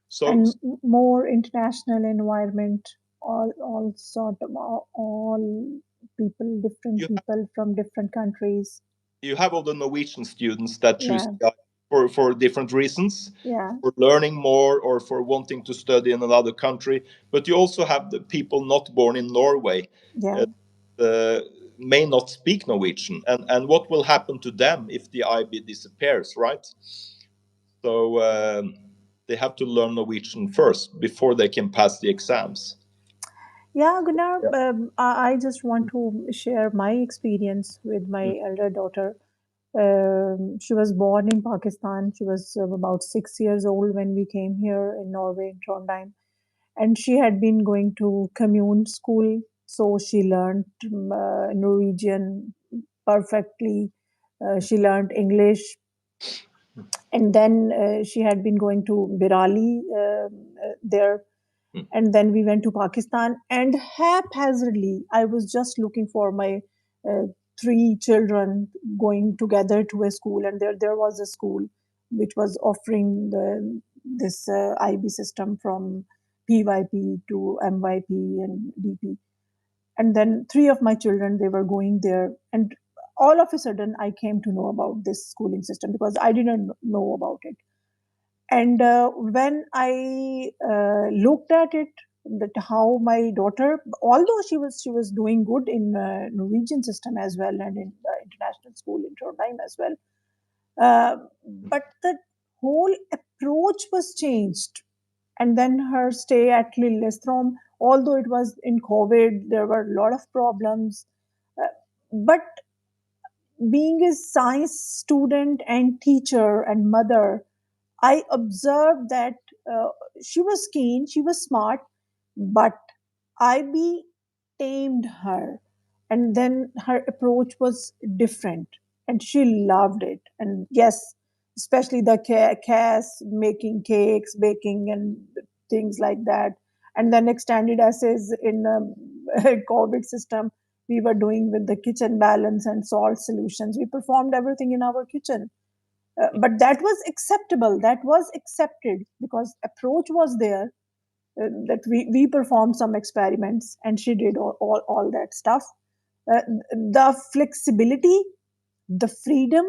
So, and more international environment, all sort of all people, different people from different countries. You have all the Norwegian students that choose for different reasons, for learning more or for wanting to study in another country. But you also have the people not born in Norway, may not speak Norwegian, and what will happen to them if the IB disappears, right? So they have to learn Norwegian first before they can pass the exams. Yeah, Gunnar, I just want to share my experience with my elder daughter. She was born in Pakistan. She was about 6 years old when we came here in Norway, in Trondheim. And she had been going to commune school, so she learned Norwegian perfectly. She learned English, and then she had been going to Birali there, and then we went to Pakistan. And haphazardly, I was just looking for my uh, three children going together to a school, and there was a school which was offering this IB system from PYP to MYP and DP. And then three of my children, they were going there, and all of a sudden I came to know about this schooling system because I didn't know about it. And when I looked at it, that how my daughter, although she was doing good in Norwegian system as well and in the international school in Trondheim as well, uh, but the whole approach was changed. And then her stay at Lillestrøm, although it was in COVID, there were a lot of problems. But being a science student and teacher and mother, I observed that uh, she was keen, she was smart, but IB tamed her. And then her approach was different, and she loved it. And yes, especially the CAS, making cakes, baking, and things like that. And then extended essays in COVID system, we were doing with the kitchen balance and salt solutions. We performed everything in our kitchen, but that was acceptable, that was accepted because approach was there. That we performed some experiments and she did all that stuff. The flexibility, the freedom,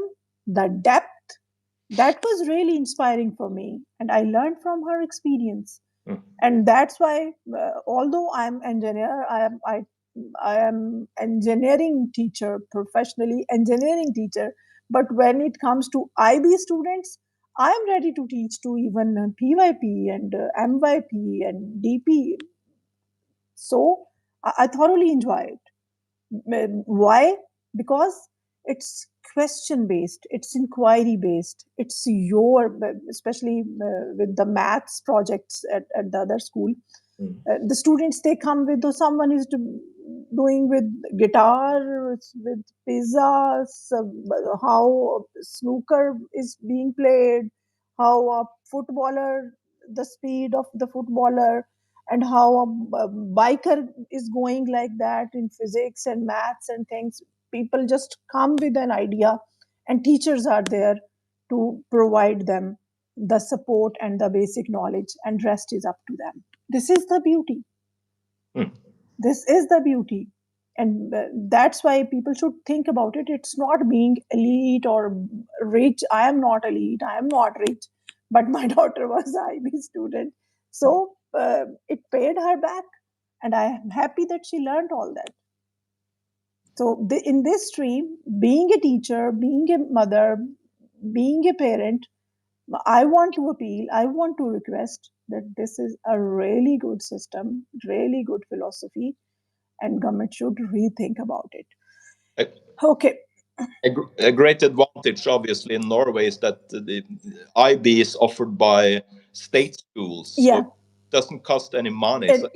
the depth, that was really inspiring for me, and I learned from her experience. And that's why, although I'm engineer, I am engineering teacher, professionally engineering teacher, but when it comes to IB students, I am ready to teach to even PYP and MYP and DP. So I thoroughly enjoy it. Why? Because it's question based, it's inquiry based, it's your, especially with the maths projects at the other school. The students, they come with, someone is doing with guitar, with pizza, how snooker is being played, how a footballer, the speed of the footballer, and how a biker is going, like that in physics and maths and things. People just come with an idea, and teachers are there to provide them the support and the basic knowledge, and rest is up to them. This is the beauty. This is the beauty. And that's why people should think about it. It's not being elite or rich. I am not elite, I am not rich, but my daughter was IB student, so it paid her back, and I am happy that she learned all that. So in this stream, being a teacher, being a mother, being a parent, I want to appeal, I want to request that this is a really good system, really good philosophy, and government should rethink about it. Okay. A great advantage, obviously, in Norway is that the IB is offered by state schools, so it doesn't cost any money. So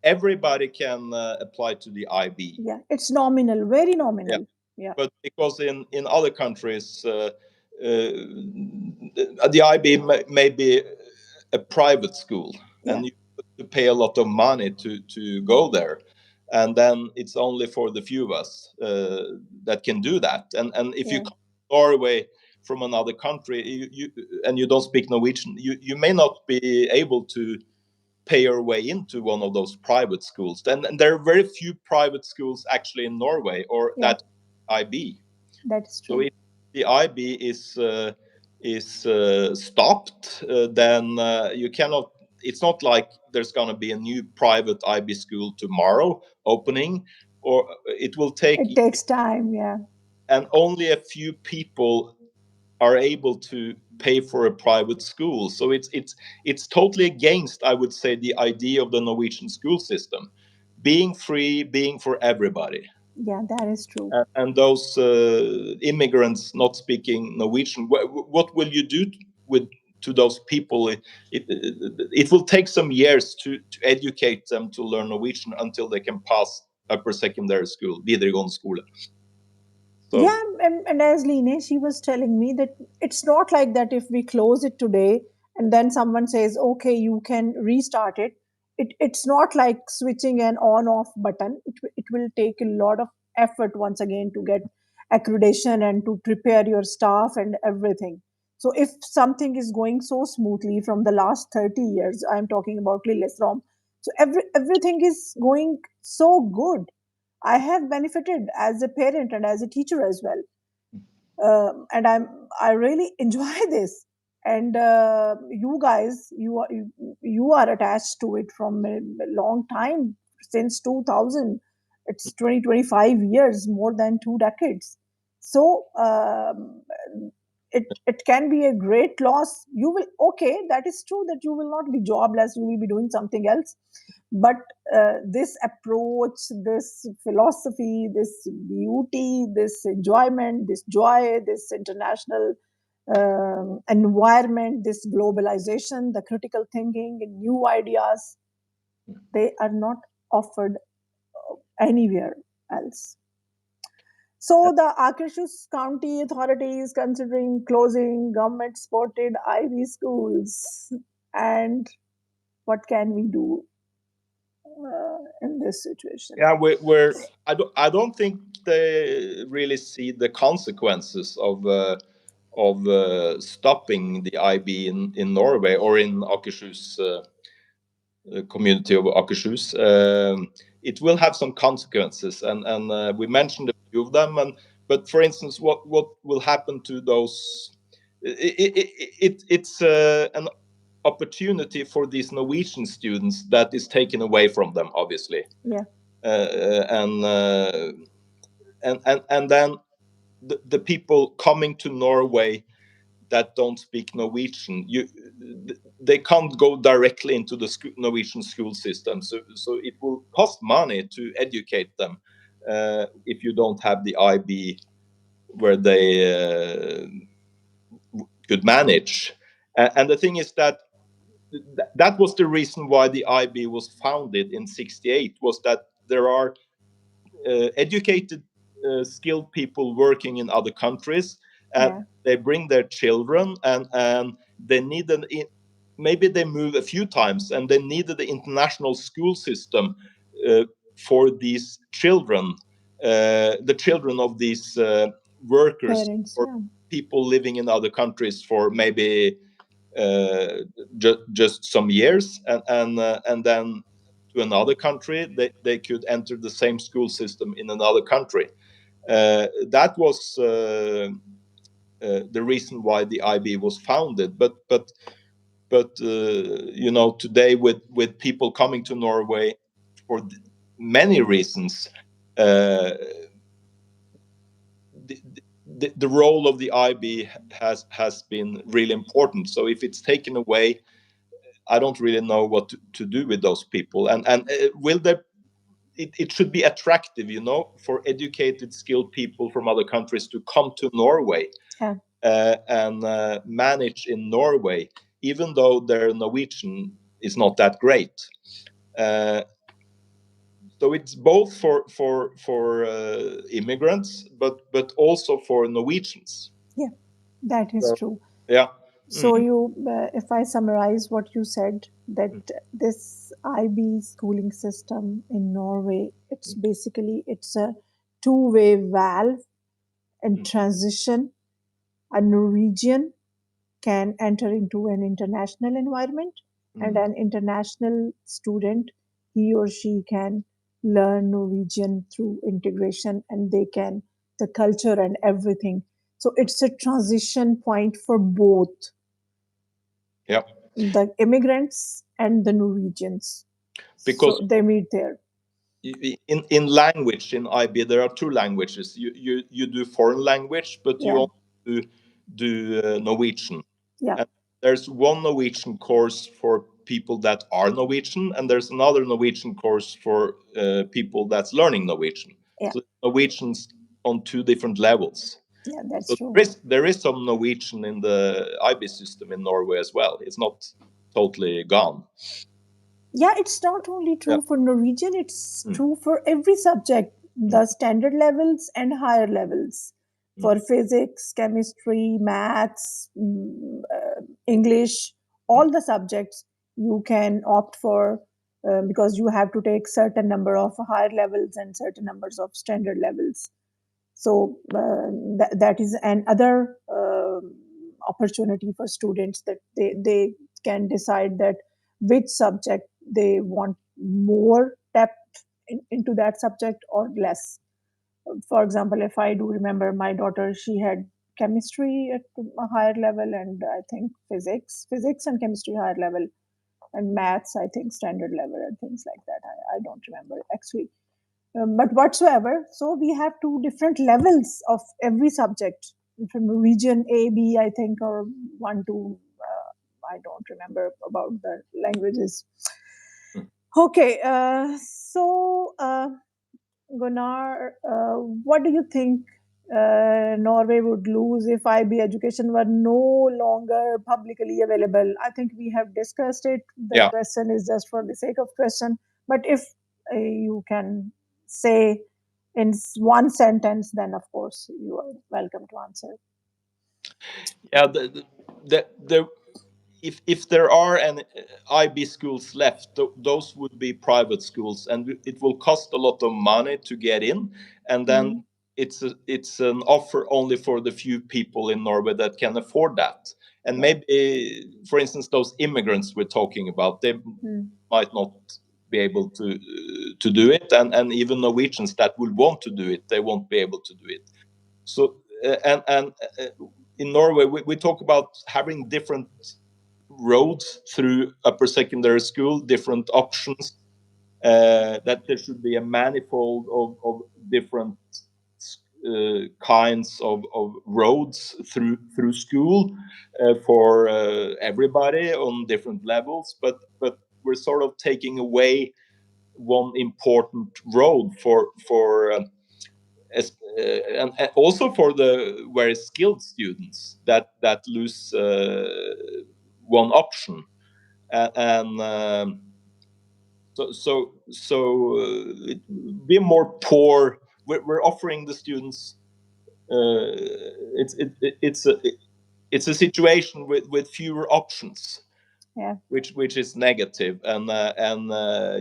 everybody can apply to the IB. Yeah, it's nominal, very nominal. Yeah. But because in other countries, the IB may be a private school, and you have to pay a lot of money to go there. And then it's only for the few of us that can do that. And if you come to Norway from another country, and you don't speak Norwegian, you may not be able to pay your way into one of those private schools. And there are very few private schools actually in Norway, or that IB. That's true. So if the IB is stopped, then you cannot. It's not like there's going to be a new private IB school tomorrow opening, or it will take. It takes time, yeah. And only a few people are able to pay for a private school. So it's totally against, I would say, the idea of the Norwegian school system, being free, being for everybody. Yeah, that is true. And those immigrants not speaking Norwegian, what will you do to those people? It will take some years to educate them to learn Norwegian until they can pass upper secondary school, videregående skole. So yeah, and as Line, she was telling me that it's not like that if we close it today and then someone says, okay, you can restart it. It's not like switching an on off button. It will take a lot of effort once again to get accreditation and to prepare your staff and everything. So if something is going so smoothly from the last 30 years, I'm talking about Lillestrøm, so everything is going so good. I have benefited as a parent and as a teacher as well, and I really enjoy this. And you guys, you are attached to it from a long time, since 2000. It's 20-25 years, more than 2 decades. So it can be a great loss. You will, okay, that is true that you will not be jobless. You will be doing something else, but this approach, this philosophy, this beauty, this enjoyment, this joy, this international environment, this globalization, the critical thinking and new ideas, they are not offered anywhere else. So the Akershus County Authority is considering closing government-supported IB schools. And what can we do in this situation? yeah, I don't think they really see the consequences of stopping the IB in Norway or in Akershus. Community of Akershus. It will have some consequences, and we mentioned a few of them. But for instance, what will happen to those? It's an opportunity for these Norwegian students that is taken away from them, obviously. Yeah. And then the people coming to Norway that don't speak Norwegian, they can't go directly into the Norwegian school system. So it will cost money to educate them if you don't have the IB where they could manage. And the thing is that was the reason why the IB was founded in '68, was that there are educated, skilled people working in other countries, and they bring their children, and they need maybe they move a few times, and they needed the international school system for these children, the children of these workers, parents, or people living in other countries for maybe just some years, and then to another country, they could enter the same school system in another country. That was the reason why the IB was founded. But you know, today with people coming to Norway for many reasons, the role of the IB has been really important. So if it's taken away, I don't really know what to do with those people. And will there? It should be attractive, you know, for educated, skilled people from other countries to come to Norway and manage in Norway, even though their Norwegian is not that great. So it's both for immigrants, but also for Norwegians. Yeah, that is true. Yeah. So if I summarize what you said, that this IB schooling system in Norway, it's basically it's a two-way valve and transition. A Norwegian can enter into an international environment, and an international student, he or she can learn Norwegian through integration, and they can the culture and everything. So it's a transition point for both the immigrants and the Norwegians, because so they meet there. In language, in IB, there are two languages. You do foreign language, but you also do Norwegian. Yeah. And there's one Norwegian course for people that are Norwegian, and there's another Norwegian course for people that's learning Norwegian. Yeah. So Norwegians on 2 different levels. Yeah, that's so true. There is some Norwegian in the IB system in Norway as well. It's not totally gone. Yeah, it's not only true for Norwegian, it's true for every subject, the standard levels and higher levels. For physics, chemistry, maths, English, all the subjects you can opt for because you have to take certain number of higher levels and certain numbers of standard levels. So that is another opportunity for students, that they can decide that which subject they want more depth into that subject or less. For example, if I do remember, my daughter, she had chemistry at a higher level, and I think physics and chemistry higher level, and maths, I think standard level, and things like that. I don't remember actually. But whatsoever, so we have 2 different levels of every subject, from region A, B, I think, or 1 to I don't remember about the languages. Okay, so Gunnar, what do you think Norway would lose if IB education were no longer publicly available? I think we have discussed it. The question is just for the sake of question. But if you can say in one sentence, then of course you are welcome to answer. Yeah, if there are any IB schools left, those would be private schools, and it will cost a lot of money to get in, and then it's an offer only for the few people in Norway that can afford that. And maybe, for instance, those immigrants we're talking about, they might not be able to do it, and even Norwegians that will want to do it, they won't be able to do it. So and in Norway, we talk about having different roads through upper secondary school, different options, that there should be a manifold of different kinds of roads through school for everybody on different levels, but we're sort of taking away one important road for and also for the very skilled students that lose one option, and it be more poor. We're offering the students. It's a situation with fewer options. Yeah. Which is negative, and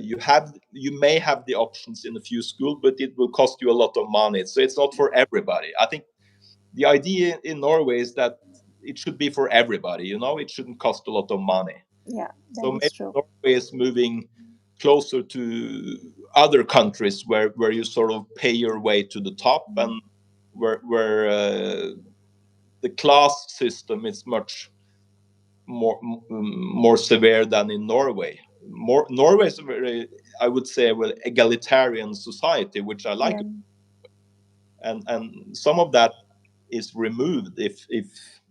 you may have the options in a few schools, but it will cost you a lot of money. So it's not for everybody. I think the idea in Norway is that it should be for everybody. It shouldn't cost a lot of money. Yeah, so maybe true. Norway is moving closer to other countries where you sort of pay your way to the top, and where the class system is much more severe than in Norway. Norway is a very, I would say, egalitarian society, which I like. Yeah. And some of that is removed if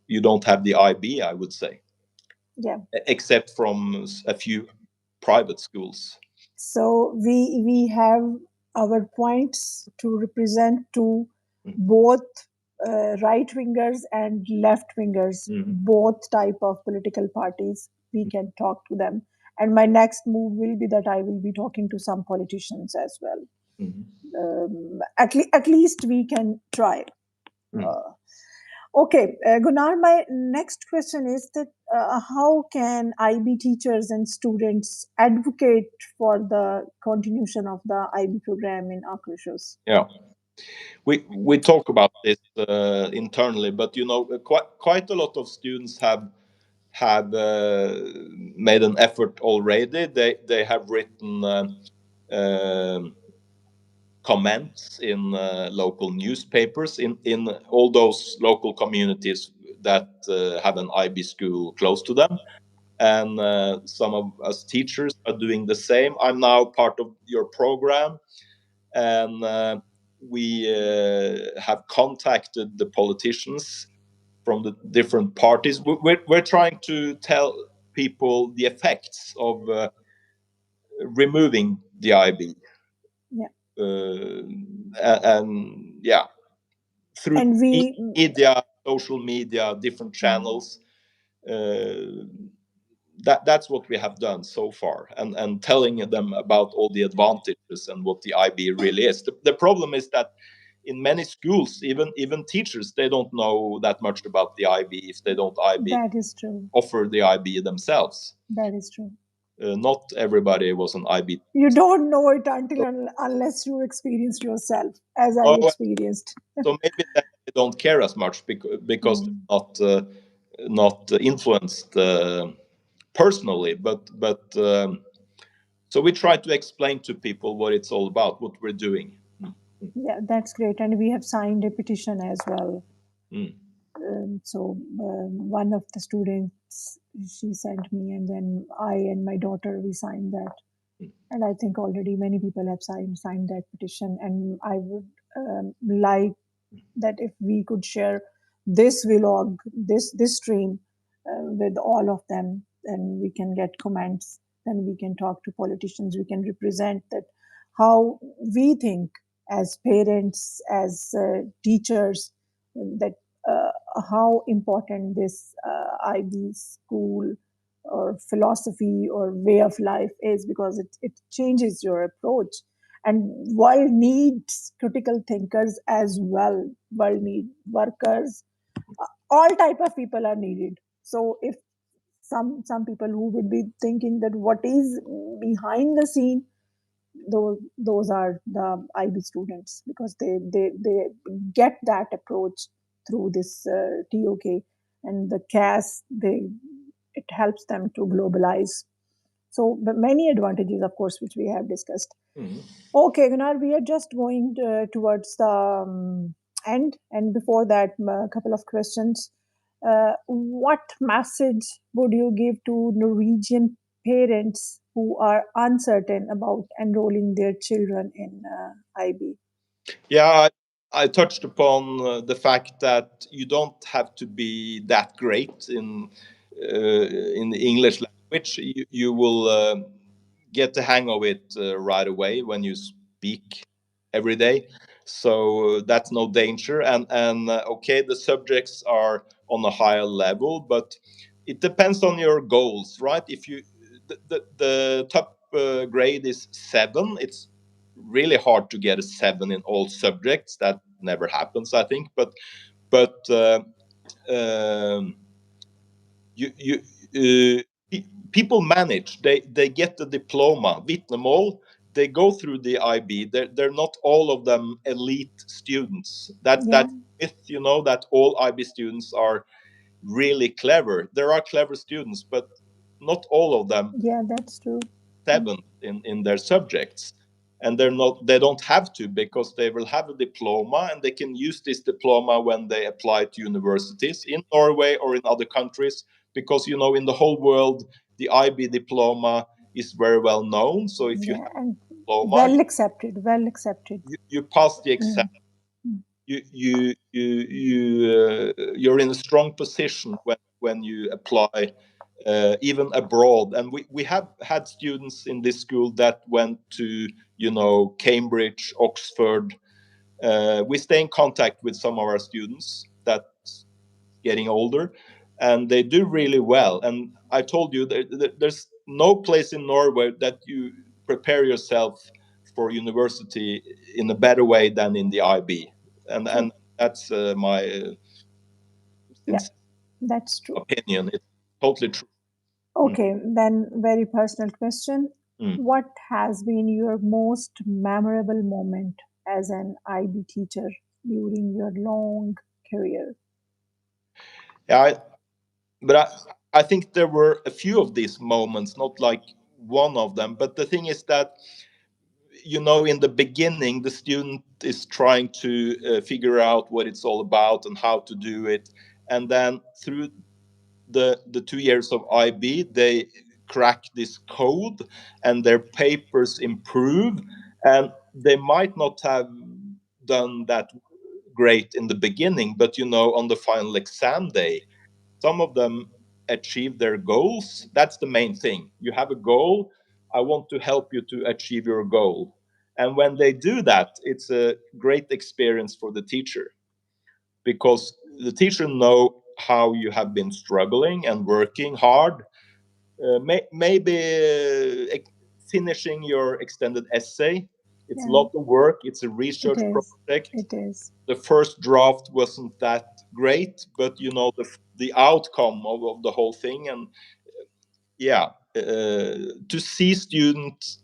you don't have the IB, I would say. Yeah. Except from a few private schools. So we have our points to represent to both right wingers and left wingers, both type of political parties. We can talk to them, and my next move will be that I will be talking to some politicians as well. At least we can try. Okay, Gunnar, my next question is that how can IB teachers and students advocate for the continuation of the IB program in Akershus? Yeah, we talk about this internally, but quite a lot of students have made an effort already. They have written comments in local newspapers in all those local communities that have an IB school close to them, and some of us teachers are doing the same. I'm now part of your program, and we have contacted the politicians from the different parties. We're trying to tell people the effects of removing the IB. Yeah. and yeah, through And media, social media, different channels. That's what we have done so far, and telling them about all the advantages and what the IB really is. The problem is that in many schools, even teachers, they don't know that much about the IB if they don't that is true. offer the IB themselves. That is true. Not everybody was an IB. You don't know it unless you experienced yourself, as I experienced. So maybe they don't care as much because they're not influenced personally, but so we try to explain to people what it's all about, what we're doing. Yeah, that's great, and we have signed a petition as well. So one of the students, she sent me, and then I and my daughter, we signed that. And I think already many people have signed that petition. And I would like that if we could share this vlog, this stream with all of them, then we can get comments. Then we can talk to politicians. We can represent that how we think as parents, as teachers, that how important this IB school or philosophy or way of life is, because it changes your approach. And world needs critical thinkers as well. World need workers. All type of people are needed. So if some people who would be thinking that what is behind the scene, those are the IB students, because they get that approach through this TOK and the CAS. It helps them to globalize. So many advantages, of course, which we have discussed. Okay, Gunnar, we are just going towards the end. And before that, a couple of questions. What message would you give to Norwegian parents who are uncertain about enrolling their children in IB? Yeah, I touched upon the fact that you don't have to be that great in the English language. You will get the hang of it right away when you speak every day. So that's no danger. And okay, the subjects are on a higher level, but it depends on your goals, right? If you the top grade is 7, it's really hard to get a 7 in all subjects. That never happens, I think. But people manage. They get the diploma, vitnemål. They go through the IB. They're not all of them elite students. That's myth, that all IB students are really clever. There are clever students, but not all of them. Yeah, that's true. 7 in their subjects, and they don't have to, because they will have a diploma, and they can use this diploma when they apply to universities in Norway or in other countries, because in the whole world the IB diploma is very well known. So if you have a diploma, well accepted, you pass the exam. You're in a strong position when you apply even abroad. And we have had students in this school that went to Cambridge, Oxford. We stay in contact with some of our students that's getting older, and they do really well. And I told you there's no place in Norway that you prepare yourself for university in a better way than in the IB. And that's my that's true opinion. It's totally true. Okay, then very personal question. What has been your most memorable moment as an IB teacher during your long career? Yeah, but I think there were a few of these moments, not like one of them. But the thing is that, in the beginning, the student is trying to figure out what it's all about and how to do it. And then through the 2 years of IB, they crack this code and their papers improve. And they might not have done that great in the beginning, but on the final exam day, some of them achieve their goals. That's the main thing. You have a goal. I want to help you to achieve your goal. And when they do that, it's a great experience for the teacher, because the teacher know how you have been struggling and working hard, maybe finishing your extended essay. It's a lot of work. It's a research project. It is. The first draft wasn't that great, but you know the outcome of the whole thing. And yeah, to see students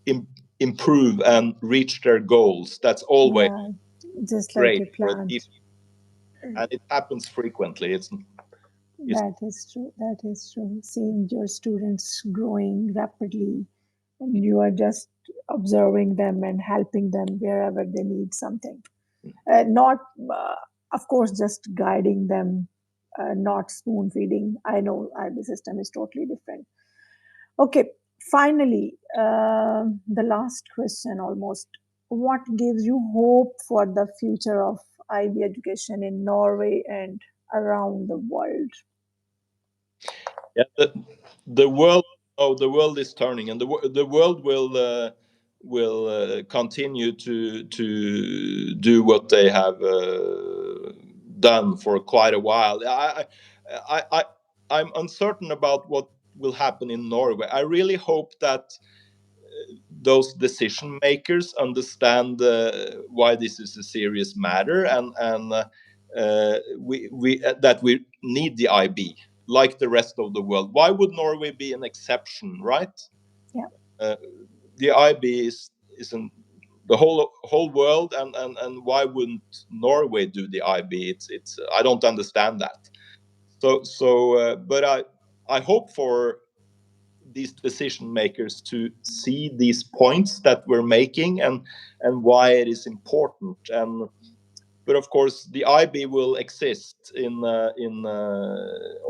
improve and reach their goals, that's always just like great you for a planned. teacher. And it happens frequently. That is true. That is true. Seeing your students growing rapidly, and you are just observing them and helping them wherever they need something. Not, of course, just guiding them, not spoon feeding. I know IB system is totally different. Okay, finally, the last question almost. What gives you hope for the future of IB education in Norway and around the world? Yeah, the world. Oh, the world is turning, and the world will continue to do what they have done for quite a while. I'm uncertain about what will happen in Norway. I really hope that those decision makers understand why this is a serious matter, and that we need the IB like the rest of the world. Why would Norway be an exception, right? Yeah. The IB is the whole world, and why wouldn't Norway do the IB? It's I don't understand that. But I hope for these decision makers to see these points that we're making, and why it is important. And but of course the IB will exist in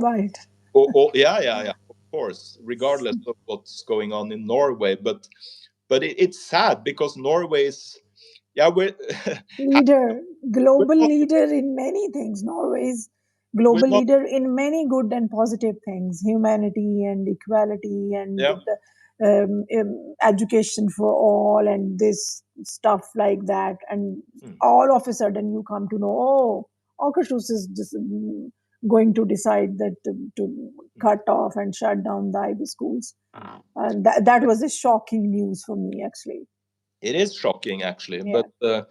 Right. yeah, of course, regardless of what's going on in Norway. But it's sad, because Norway is we're leader, global not, leader in many things. Norway is we're global not leader in many good and positive things, humanity and equality and yeah education for all and this stuff like that. And all of a sudden you come to know, oh, Akershus is just going to decide that to cut off and shut down the IB schools. And that was a shocking news for me, actually. it is shocking, actually. Yeah. But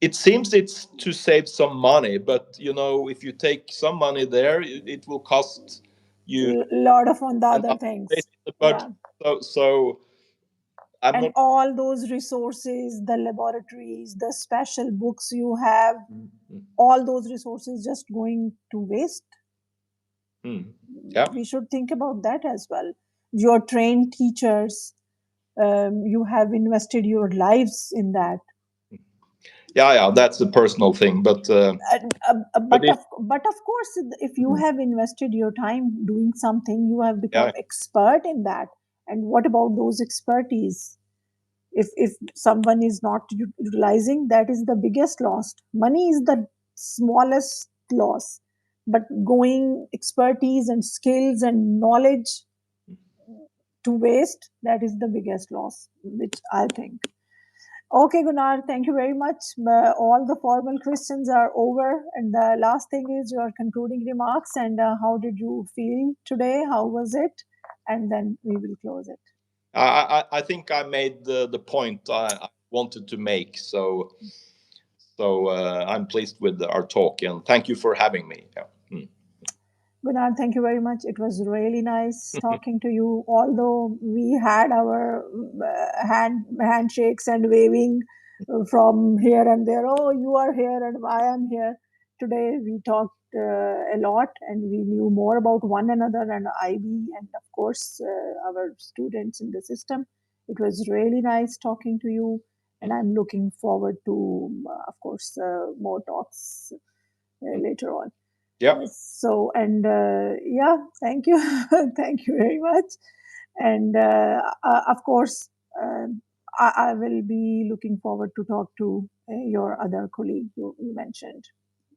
it seems it's to save some money, but you know, if you take some money there, it will cost you A lot of on the other another place things. in the budget. Yeah. So I'm And not. all those resources, the laboratories, the special books you have, all those resources just going to waste. Yeah. We should think about that as well. Your trained teachers, you have invested your lives in that. Yeah, that's a personal thing, but But of course, if you have invested your time doing something, you have become yeah, expert in that. And what about those expertise? If someone is not utilizing, that is the biggest loss. Money is the smallest loss, but going expertise and skills and knowledge to waste, that is the biggest loss, which I think. Okay, Gunnar, thank you very much. All the formal questions are over, and the last thing is your concluding remarks and how did you feel today? How was it? And then we will close it. I think I made the point I wanted to make. So I'm pleased with our talk, and thank you for having me. Yeah. Gunnar, thank you very much. It was really nice talking to you. Although we had our handshakes and waving from here and there. Oh, you are here and I am here. Today we talked a lot and we knew more about one another and IB and of course our students in the system. It was really nice talking to you, and I'm looking forward to, of course, more talks later on. Yeah. So, and yeah, thank you. Thank you very much. And of course, I will be looking forward to talk to your other colleague you mentioned.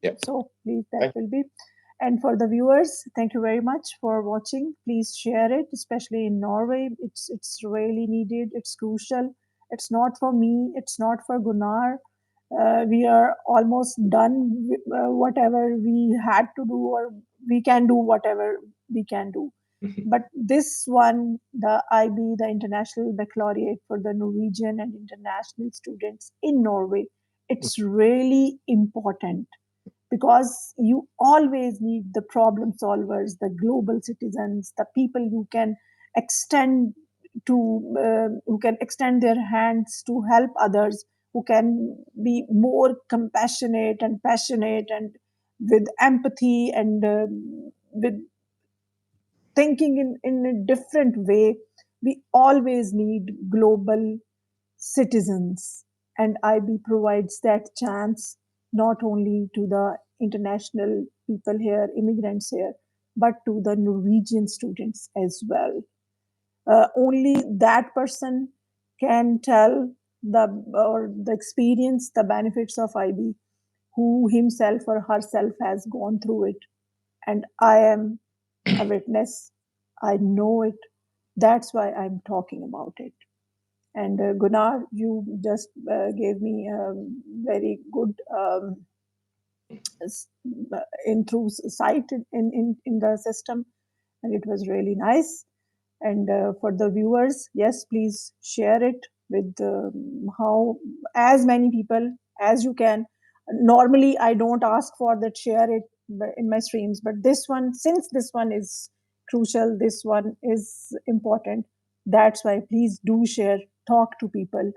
Yeah. So please, that will be. And for the viewers, thank you very much for watching. Please share it, especially in Norway. It's really needed. It's crucial. It's not for me. It's not for Gunnar. We are almost done with whatever we had to do, or we can do whatever we can do. But this one, the IB, the International Baccalaureate for the Norwegian and international students in Norway, it's really important, because you always need the problem solvers, the global citizens, the people who can extend who can extend their hands to help others, who can be more compassionate and passionate and with empathy and with thinking in a different way. We always need global citizens, and IB provides that chance not only to the international people here, immigrants here, but to the Norwegian students as well. Only that person can tell the experience, the benefits of IB, who himself or herself has gone through it. And I am a witness. I know it. That's why I'm talking about it. And Gunnar, you just gave me a very good through sight in the system, and it was really nice. And for the viewers, yes, please share it with how as many people as you can. Normally, I don't ask for that share it in my streams, but this one, since this one is crucial, this one is important. That's why please do share, talk to people,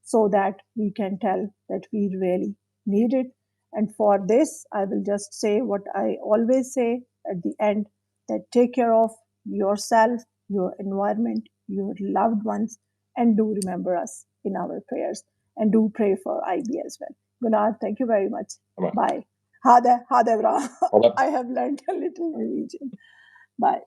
so that we can tell that we really need it. And for this, I will just say what I always say at the end, that take care of yourself, your environment, your loved ones, and do remember us in our prayers, and do pray for IB as well. Gunnar, thank you very much. Bye. Ha det bra. I have learned a little Norwegian. Bye.